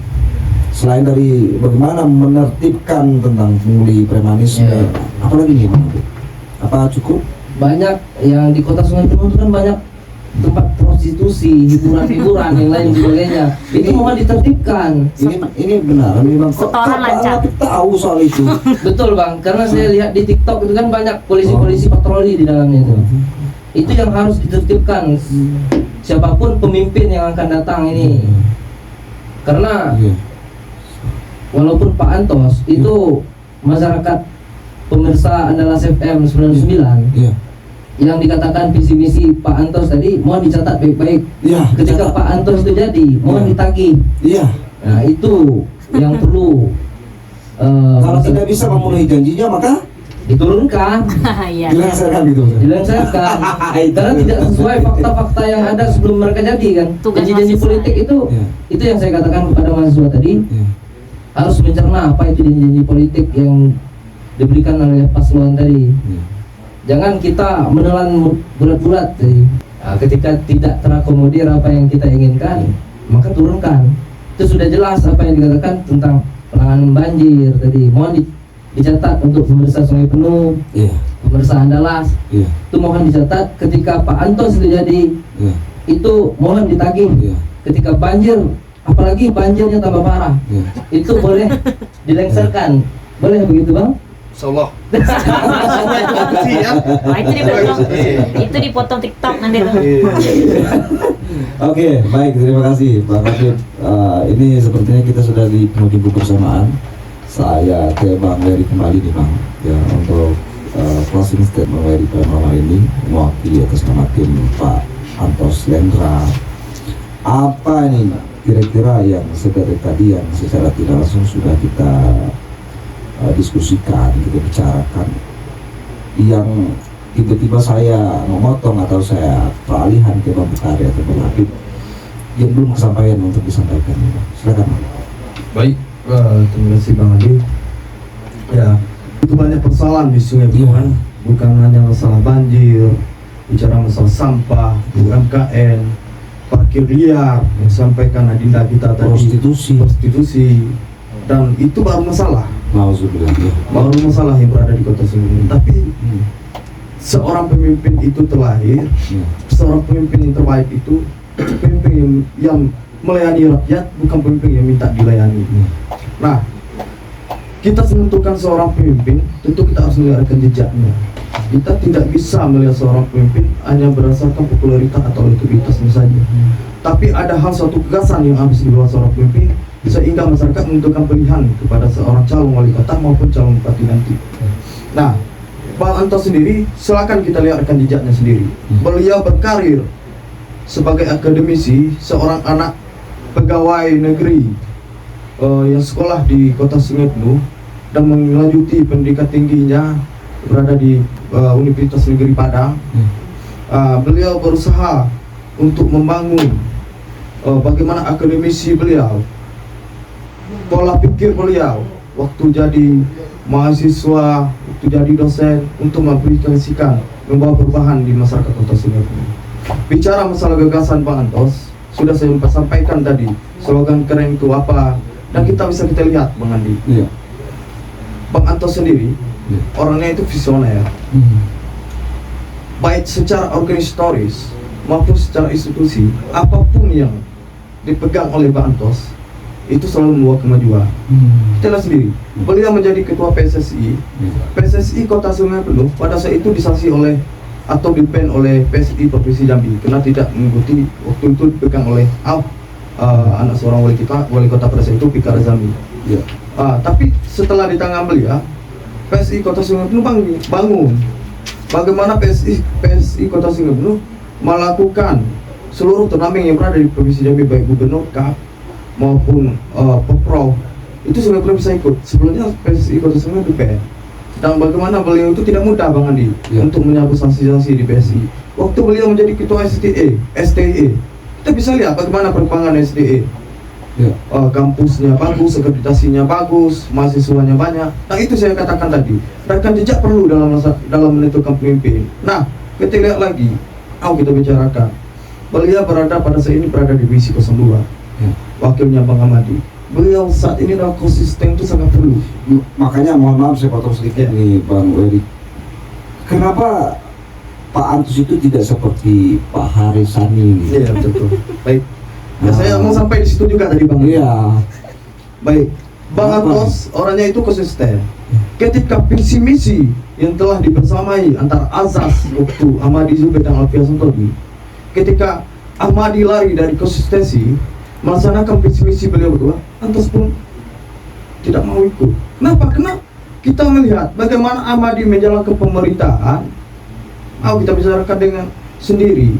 selain dari bagaimana menertibkan tentang pungli premanisme, apalagi nih Bang Apip? Apa cukup? Banyak yang di kota Sungai Penuh itu kan banyak tempat prostitusi, hiburan-hiburan yang lain sebagainya. Itu mohon ditertibkan. Ini benar nih Bang. Kok Setoran Bang lancar. Apip tahu soal itu? Betul Bang, karena saya lihat di TikTok itu kan banyak polisi-polisi patroli di dalamnya itu. Itu yang harus ditertibkan. Siapapun pemimpin yang akan datang ini. Karena Iya. walaupun Pak Antos itu masyarakat pemirsa Andalas FM 99 Iya. yang dikatakan visi misi Pak Antos tadi mohon dicatat baik-baik. Iya. Ketika Pak Antos itu jadi mohon Iya. ditagih. Iya. Nah itu yang perlu Kalau tidak bisa memenuhi janjinya maka diturunkan, Iya. dilengsarkan gitu. dilengsarkan karena tidak sesuai fakta-fakta yang ada sebelum mereka jadi kan. Tugas Janji-janji mahasiswa. politik itu Iya. itu yang saya katakan kepada mahasiswa tadi, Iya. harus mencerna apa itu janji-janji politik yang diberikan oleh paslon tadi. Iya. Jangan kita menelan bulat-bulat. Nah, ketika tidak terakomodir apa yang kita inginkan, maka turunkan. Itu sudah jelas apa yang dikatakan tentang penanganan banjir tadi. Mohon dicatat untuk pemirsa Sungai Penuh, Iya. pemirsa Andalas. Iya. Itu mohon dicatat ketika Pak Antos itu jadi, Iya. itu mohon ditagih. Iya. Ketika banjir, apalagi banjirnya tambah parah, Iya. itu boleh dilengsarkan. Boleh begitu Bang? Insyaallah. Wah, itu dipotong TikTok nanti tuh. Oke, baik, terima kasih Pak Apip. Ini sepertinya kita sudah di penghujung kebersamaan. Saya ke Bang Wery kembali nih Bang, ya, untuk closing statement Bang Wery pada malam ini mewakili atas nama tim Pak Antos Lendra. Apa ini kira-kira yang sedari tadi yang secara tidak langsung sudah kita diskusikan, kita bicarakan, yang tiba-tiba saya memotong atau saya peralihan ke Bang Bukhari atau Bang Apip yang belum kesampaian untuk disampaikan. Silakan Bang. Baik, terima kasih Bang Adi. Ya, itu banyak persoalan di Sungai Penuh kan, bukan hanya masalah banjir, bicara masalah sampah, UMKM, parkir liar yang disampaikan Adinda kita tadi, prostitusi, dan itu baru masalah, Nauzubillah, ya. baru masalah yang berada di kota Sungai Penuh. Tapi seorang pemimpin itu terlahir, Ya. seorang pemimpin yang terbaik itu pemimpin yang melayani rakyat, bukan pemimpin yang minta dilayani. Nah, kita menentukan seorang pemimpin, tentu kita harus melihatkan jejaknya. Kita tidak bisa melihat seorang pemimpin hanya berdasarkan popularitas atau elektabilitasnya saja. Tapi ada hal suatu gagasan yang harus dibawa seorang pemimpin sehingga masyarakat menentukan pilihan kepada seorang calon wali kota maupun calon bupati nanti. Nah, Bang Antos sendiri, silakan kita lihatkan jejaknya sendiri. Beliau berkarir sebagai akademisi, seorang anak pegawai negeri yang sekolah di kota Sungai Penuh dan melanjuti pendidikan tingginya berada di Universitas Negeri Padang. Beliau berusaha untuk membangun bagaimana akademisi beliau, pola pikir beliau waktu jadi mahasiswa, waktu jadi dosen untuk mengaplikasikan, membawa perubahan di masyarakat Kota Sungai Penuh. Bicara masalah gagasan Bang Antos, sudah saya sampaikan tadi slogan keren itu apa, dan kita bisa lihat Bang Andi. Iya. Bang Antos sendiri Iya. orangnya itu visioner, baik secara organisatoris maupun secara institusi. Apapun yang dipegang oleh Bang Antos itu selalu membawa kemajuan. Kita lihat sendiri, beliau menjadi ketua PSSI. PSSI Kota Sungai Penuh pada saat itu disanksi oleh atau dipen oleh PSI Provinsi Jambi karena tidak mengikuti waktu itu dipegang oleh anak seorang wali kota pada saat itu Pika Razami. Iya. Tapi setelah di tangan beliau, PSI Kota Sungai Penuh bangun. Bagaimana PSI Kota Sungai Penuh melakukan seluruh turnamen yang berada di Provinsi Jambi, baik gubernur, KAP maupun Poprov, itu Sungai Penuh bisa ikut. Sebelumnya PSI Kota Sungai Penuh DPR. Dan bagaimana beliau itu tidak mudah Bang Andi untuk menyambut sanksi-sanksi di PSI. Waktu beliau menjadi ketua STE, kita bisa lihat bagaimana perkembangan STE. Kampusnya bagus, akreditasinya bagus, mahasiswanya banyak. Nah itu saya katakan tadi, rekam jejak perlu dalam menentukan pemimpin. Nah kita lihat lagi, kita bicarakan, beliau pada saat ini berada di divisi 02, wakilnya Bang Amadi. Beliau saat ini dalam konsisten itu sangat perlu. Makanya mohon maaf saya potong sedikit nih Bang Wery. Kenapa Pak Antos itu tidak seperti Pak Harisani? Iya betul. Baik. Saya mau sampai di situ juga tadi Bang. Iya. Baik. Bang Antos orangnya itu konsisten. Ketika visi misi yang telah dibersamai antara Azas waktu Ahmadi Zubair dan Alfian Santobi, ketika Ahmadi lari dari konsistensi melaksanakan visi misi beliau berdua, Antos pun tidak mau ikut. Kenapa? Karena kita melihat bagaimana Ahmadi menjalankan pemerintahan. Kita bicarakan dengan sendiri,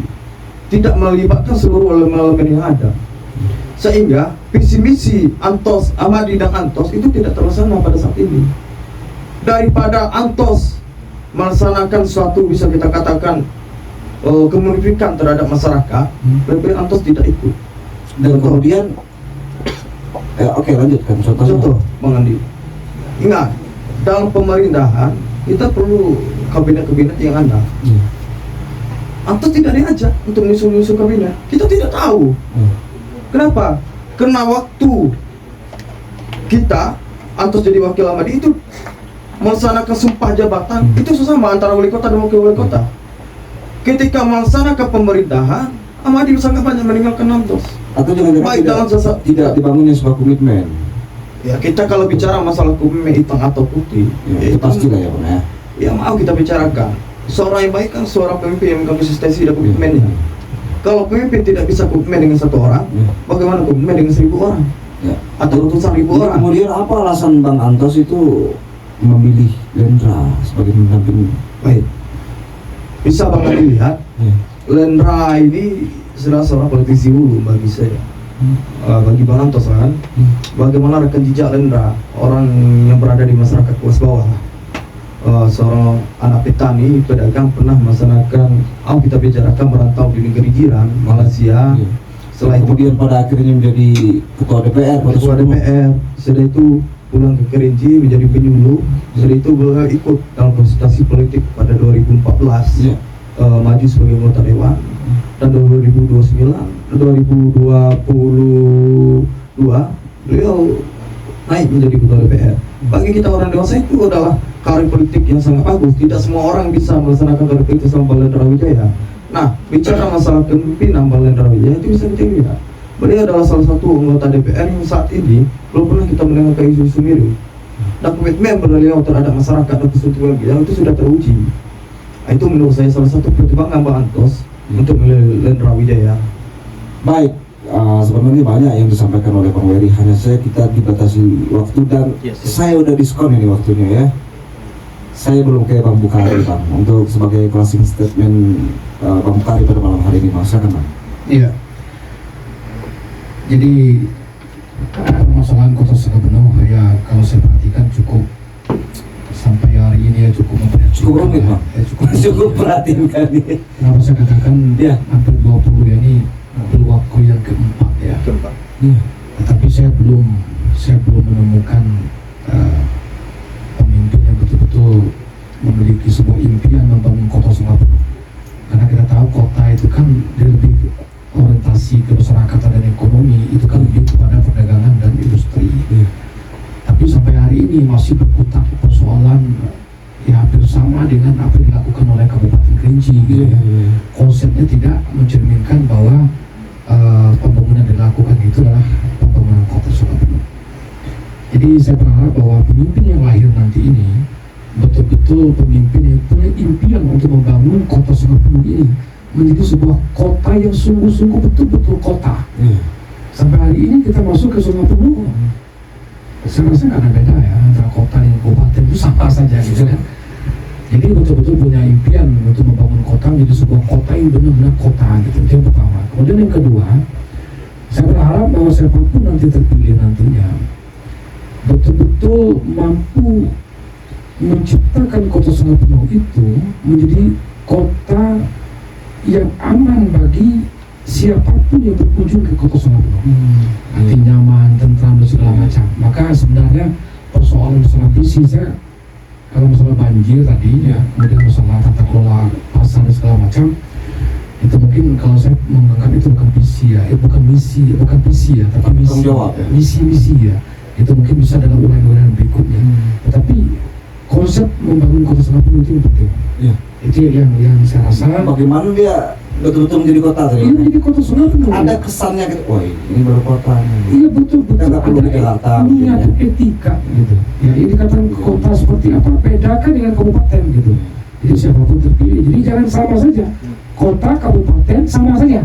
tidak melibatkan seluruh elemen yang ada, sehingga visi misi Antos, Ahmadi dan Antos itu tidak terlaksana pada saat ini. Daripada Antos melaksanakan suatu bisa kita katakan kemunifikan terhadap masyarakat, lebih Antos tidak ikut. Dan kemudian oke lanjutkan Contoh Bang Andi, ingat dalam pemerintahan kita perlu kabinet-kabinet yang ada. Antos tidak diajak untuk menyusun kabinet, kita tidak tahu. Kenapa? Karena waktu kita Antos jadi wakil Ahmadi itu melaksanakan sumpah jabatan itu sesama antara wali kota dan wakil wali kota. Ketika melaksanakan pemerintahan, Ahmadi sangat banyak meninggalkan Antos. Atau jangan-jangan tidak dibangunnya sebuah komitmen. Ya kita kalau bicara masalah komitmen hitam atau putih, itu pastilah ya Bang ya. Ya mau kita bicarakan. Seorang yang baik kan seorang pemimpin yang konsistensi dan komitmennya. Kalau pemimpin tidak bisa komitmen dengan satu orang, bagaimana komitmen dengan 1000 orang? Atau ratusan ribu orang? Kemudian apa alasan Bang Antos itu memilih Lendra sebagai pendamping? Baik. Bisa Bang lihat, Lendra ini sudah seorang politisi hulu bagi saya. Bagi Bang Antos kan, bagaimana rekam jejak Lendra, orang yang berada di masyarakat kelas bawah. Seorang anak petani, pedagang pernah melaksanakan, kita bicarakan merantau di negeri jiran, Malaysia. Setelah itu kemudian pada akhirnya menjadi ketua DPR. Setelah itu pulang ke Kerinci menjadi penyuluh. Setelah itu beliau ikut dalam konsultasi politik pada 2014, maju sebagai anggota dewan. Dan 2022 beliau naik menjadi ketua DPR. Bagi kita orang dewasa itu adalah karir politik yang sangat bagus. Tidak semua orang bisa melaksanakan karir politik sama Lendra Wijaya. Nah, bicara masalah kepemimpinan Lendra Wijaya itu bisa kita lihat. Beliau adalah salah satu anggota DPR yang saat ini belum pernah kita mendengar isu-isu miring. Dan komitmen beliau terhadap masyarakat dan kesuntulan beliau itu sudah teruji. Nah, itu menurut saya salah satu pertimbangan Bang Antos untuk memilih Lendra Wijaya. Baik, sebenarnya banyak yang disampaikan oleh Bang Wery. Hanya saya kita dibatasi waktu dan saya udah diskon ini waktunya ya. Saya belum kayak Bang Bukhari Bang untuk sebagai closing statement Bang Bukhari pada malam hari ini, silakan Bang. Iya. Jadi permasalahan Kota Sungai Penuh ya kalau saya perhatikan cukup sampai hari ini ya cukup memprihatinkan. Cukup rumit Bang. Cukup perhatikan ini. Kenapa saya katakan hampir 20 ya ini Pilwako yang keempat ya. Keempat. Tetapi saya belum menemukan dia lebih orientasi ke masyarakatan dan ekonomi, itu kan lebih kepada perdagangan dan industri. Tapi sampai hari ini masih berkutat persoalan ya hampir sama dengan apa yang dilakukan oleh Kabupaten Kerinci gitu ya. Konsepnya tidak mencerminkan bahwa pembangunan yang dilakukan itu adalah pembangunan kota Sukabumi. Jadi saya berharap bahwa pemimpin yang lahir nanti ini betul-betul pemimpin yang punya impian untuk membangun kota Sukabumi ini menjadi sebuah kota yang sungguh-sungguh betul-betul kota. Sampai hari ini kita masuk ke Sukabumi, saya rasa nggak ada beda ya antara kota dan kabupaten, itu sama saja gitu kan. Jadi betul-betul punya impian untuk membangun kota menjadi sebuah kota yang benar-benar kota gitu. Itu yang pertama. Kemudian yang kedua, saya berharap bahwa siapapun nanti terpilih nantinya betul-betul mampu menciptakan kota Sukabumi itu menjadi kota yang aman bagi siapapun yang berkunjung ke kota Sukabumi. Nanti nyaman, tentram dan segala macam. Maka sebenarnya persoalan masalah visi saya, kalau masalah banjir tadi ya, kemudian masalah tata kelola pasar dan segala macam, itu mungkin kalau saya menganggap itu bukan visi ya, bukan visi ya, tapi misi ya. Itu mungkin bisa dalam uraian-uraian berikutnya. Tetapi konsep membangun kota Sukabumi itu penting. Itu yang saya rasa. Bagaimana dia betul-betul menjadi kota tadi? Iya, menjadi kota Sukabumi. Ada kesannya gitu. Wah, ini baru kota. Iya betul-betul. Kita nggak perlu di Jakarta. Niat etika gitu. Ya ini dikatakan kota seperti apa? Bedakan dengan kabupaten gitu. Jadi siapapun terpilih. Jadi jangan sama saja. Kota, kabupaten sama saja.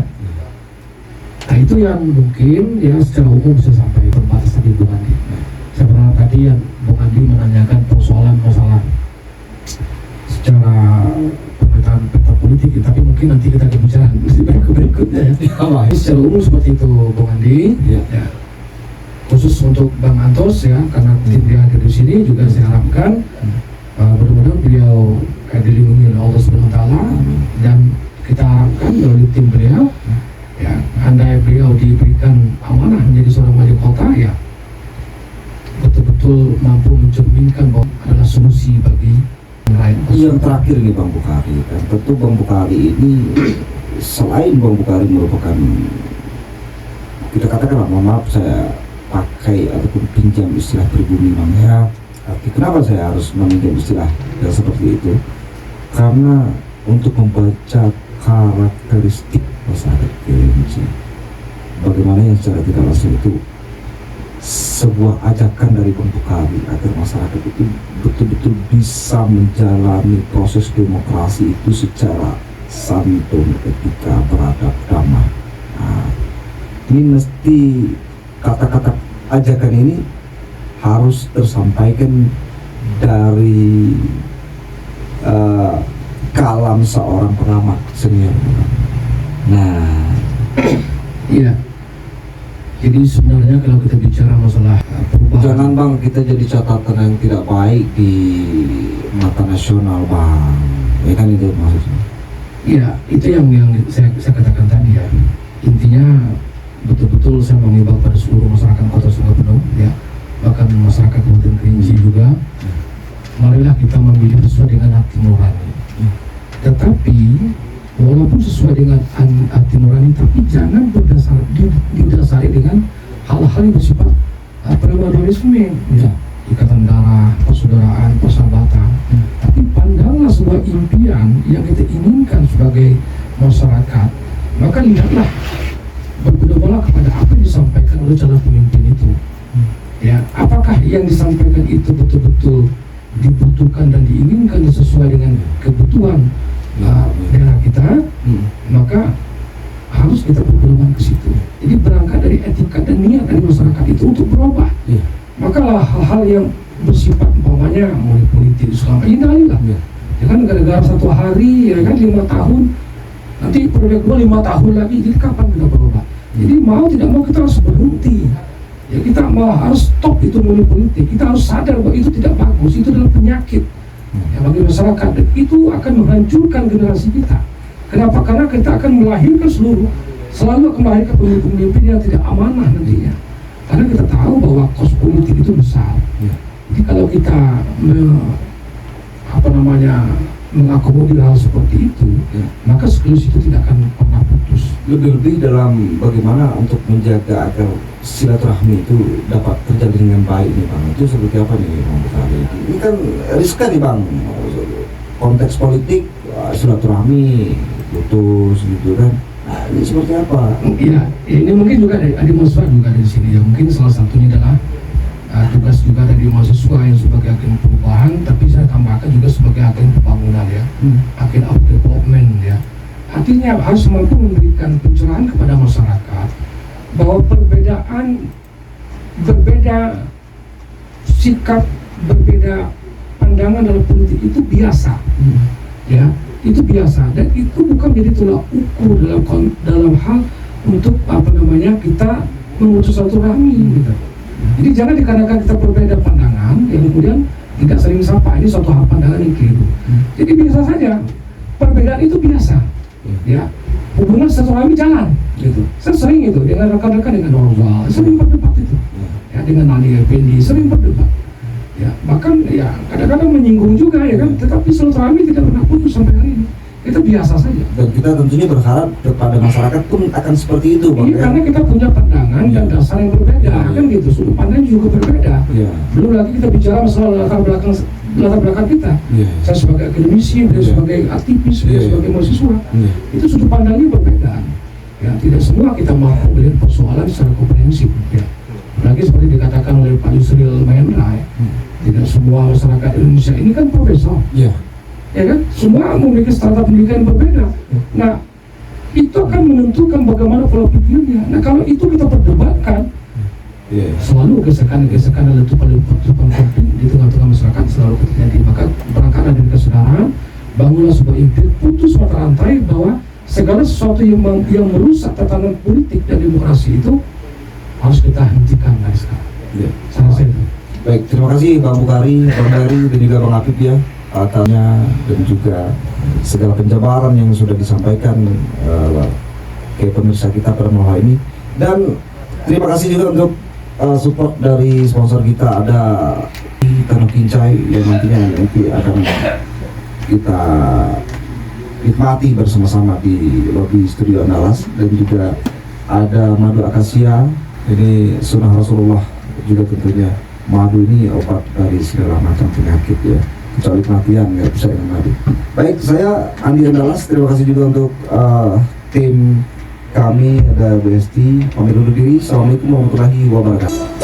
Nah itu yang mungkin ya secara umum bisa sampai terbatas tadi Bung Andi. Saya pernah tadi yang Bung Andi menanyakan persoalan masalah secara pemerintahan peta politik, tapi mungkin nanti kita akan bicara berikutnya ya. Secara umum seperti itu Bung Andi. Ya. Khusus untuk Bang Antos ya, karena tim dia hadir di sini juga saya harapkan mudah-mudahan beliau dilindungi oleh Allah Subhanahu Wa Taala, dan kita harapkan melalui tim beliau ya, andai beliau diberikan amanah menjadi seorang wali kota ya, betul-betul mampu mencerminkan bahwa adalah solusi bagi rakyat. Yang terakhir nih Bang Bukhari, kan tentu Bang Bukhari ini selain Bang Bukhari merupakan, kita katakan maaf saya pakai ataupun pinjam istilah pribumi namanya. Kenapa saya harus meminjam istilah yang seperti itu? Karena untuk membaca karakteristik masyarakat Kerinci, bagaimana yang secara tidak langsung itu sebuah ajakan dari Bang Bukhari agar masyarakat itu betul-betul bisa menjalani proses demokrasi itu secara santun, etika, beradab, damai. Nah, ini mesti kata-kata ajakan ini harus tersampaikan dari kalam seorang pengamat senior. Nah, iya. Jadi sebenarnya kalau kita bicara masalah perubahan, jangan Bang kita jadi catatan yang tidak baik di mata nasional Bang. Ya kan itu maksudnya. Iya, itu yang saya katakan tadi ya. Intinya betul-betul saya mengimbau pada seluruh masyarakat Kota Sukabumi ya, bahkan masyarakat Kabupaten Kerinci juga. Marilah kita memilih sesuai dengan hati nurani. Tetapi walaupun sesuai dengan hati nurani, tapi jangan didasari dengan hal-hal yang bersifat pribadianisme, ya, ikatan darah, persaudaraan, persahabatan. Tapi pandanglah sebuah impian yang kita inginkan sebagai masyarakat, maka lihatlah, berpedomanlah kepada apa yang disampaikan oleh calon pemimpin itu. Ya, apakah yang disampaikan itu betul-betul dibutuhkan dan diinginkan sesuai dengan kebutuhan daerah kita, maka harus kita berpedoman ke situ. Jadi berangkat dari etika dan niat dari masyarakat itu untuk berubah. Maka hal-hal yang bersifat umpamanya mulai politik selama hindarilah. Ya kan gara-gara satu hari ya kan 5 tahun, nanti periode 5 tahun lagi, jadi kapan kita berubah? Jadi mau tidak mau kita harus berhenti. Ya kita mau harus stop itu mulai politik. Kita harus sadar bahwa itu tidak bagus, itu adalah penyakit ya bagi masyarakat, dan itu akan menghancurkan generasi kita. Kenapa? Karena kita akan melahirkan selalu akan melahirkan pemimpin-pemimpin yang tidak amanah nantinya. Karena kita tahu bahwa kos politik itu besar. Jadi kalau kita mengakomodir hal seperti itu, maka siklus itu tidak akan pernah putus. lebih-lebih dalam bagaimana untuk menjaga agar silaturahmi itu dapat terjalin dengan baik nih Bang. Itu seperti apa nih Bang Bukhari? Ini kan riskan nih Bang, konteks politik silaturahmi putus gitu kan. Nah, ini seperti apa? Iya, ini mungkin juga ada mahasiswa juga di sini ya. Mungkin salah satunya adalah tugas juga dari mahasiswa yang sebagai agen perubahan, tapi saya tambahkan juga sebagai agen pembangunan ya, agen of development ya. Artinya harus mampu memberikan pencerahan kepada masyarakat bahwa berbeda sikap, berbeda pandangan dalam politik itu biasa, ya, itu biasa dan itu bukan menjadi tolak ukur dalam hal untuk kita memutus silaturahmi gitu. Jadi jangan dikarenakan kita berbeda pandangan yang kemudian tidak saling sapa, ini suatu hal pandangan yang keliru. Jadi biasa saja, perbedaan itu biasa. Ya, hubungan silaturahmi jalan gitu. Saya sering itu dengan rekan-rekan dengan Norval, sering berdebat itu ya, dengan Nani Effendi sering berdebat ya, bahkan ya kadang-kadang menyinggung juga ya kan, tetapi silaturahmi tidak pernah putus sampai hari ini. Itu biasa saja Dan kita tentunya berharap kepada masyarakat pun akan seperti itu Bang. Iya, karena kita punya pandangan dan dasar yang berbeda kan gitu, sudut pandang juga berbeda. Belum lagi kita bicara masalah latar belakang kita. Saya sebagai akademisi, dia sebagai aktivis, dia sebagai mahasiswa, itu sudut pandangnya berbeda. Ya, tidak semua kita mampu melihat persoalan secara komprehensif. Ya. Lagi seperti dikatakan oleh Pak Yusril Mahendra, ya. Tidak semua masyarakat Indonesia ini kan profesor. Ya kan, semua memiliki strata pendidikan yang berbeda. Nah, itu akan menentukan bagaimana pola pikirnya. Nah, kalau itu kita perdebatkan, selalu gesekan-gesekan dan letupan konflik di tengah-tengah masyarakat selalu terjadi. Maka berangkat dari kesadaran, bangunlah sebuah impian, putus mata rantai bahwa segala sesuatu yang merusak tatanan politik dan demokrasi itu harus kita hentikan dari sekarang. Saya rasa itu. Baik, terima kasih Bang Bukhari, Bang Dari, dan juga Bang Apip ya, atasnya dan juga segala penjabaran yang sudah disampaikan ke pemirsa kita pada malam hari ini. Dan terima kasih juga untuk support dari sponsor kita, ada Tanah Kincai yang nantinya nanti akan kita nikmati bersama-sama di lobi studio Andalas, dan juga ada madu akasia, ini sunnah Rasulullah juga tentunya. Madu ini obat dari segala macam penyakit ya, kecuali kematian nggak bisa dengan madu. Baik, saya Andi Andalas, terima kasih juga untuk tim kami, ada BST, pamit undur diri. Assalamualaikum warahmatullahi wabarakatuh.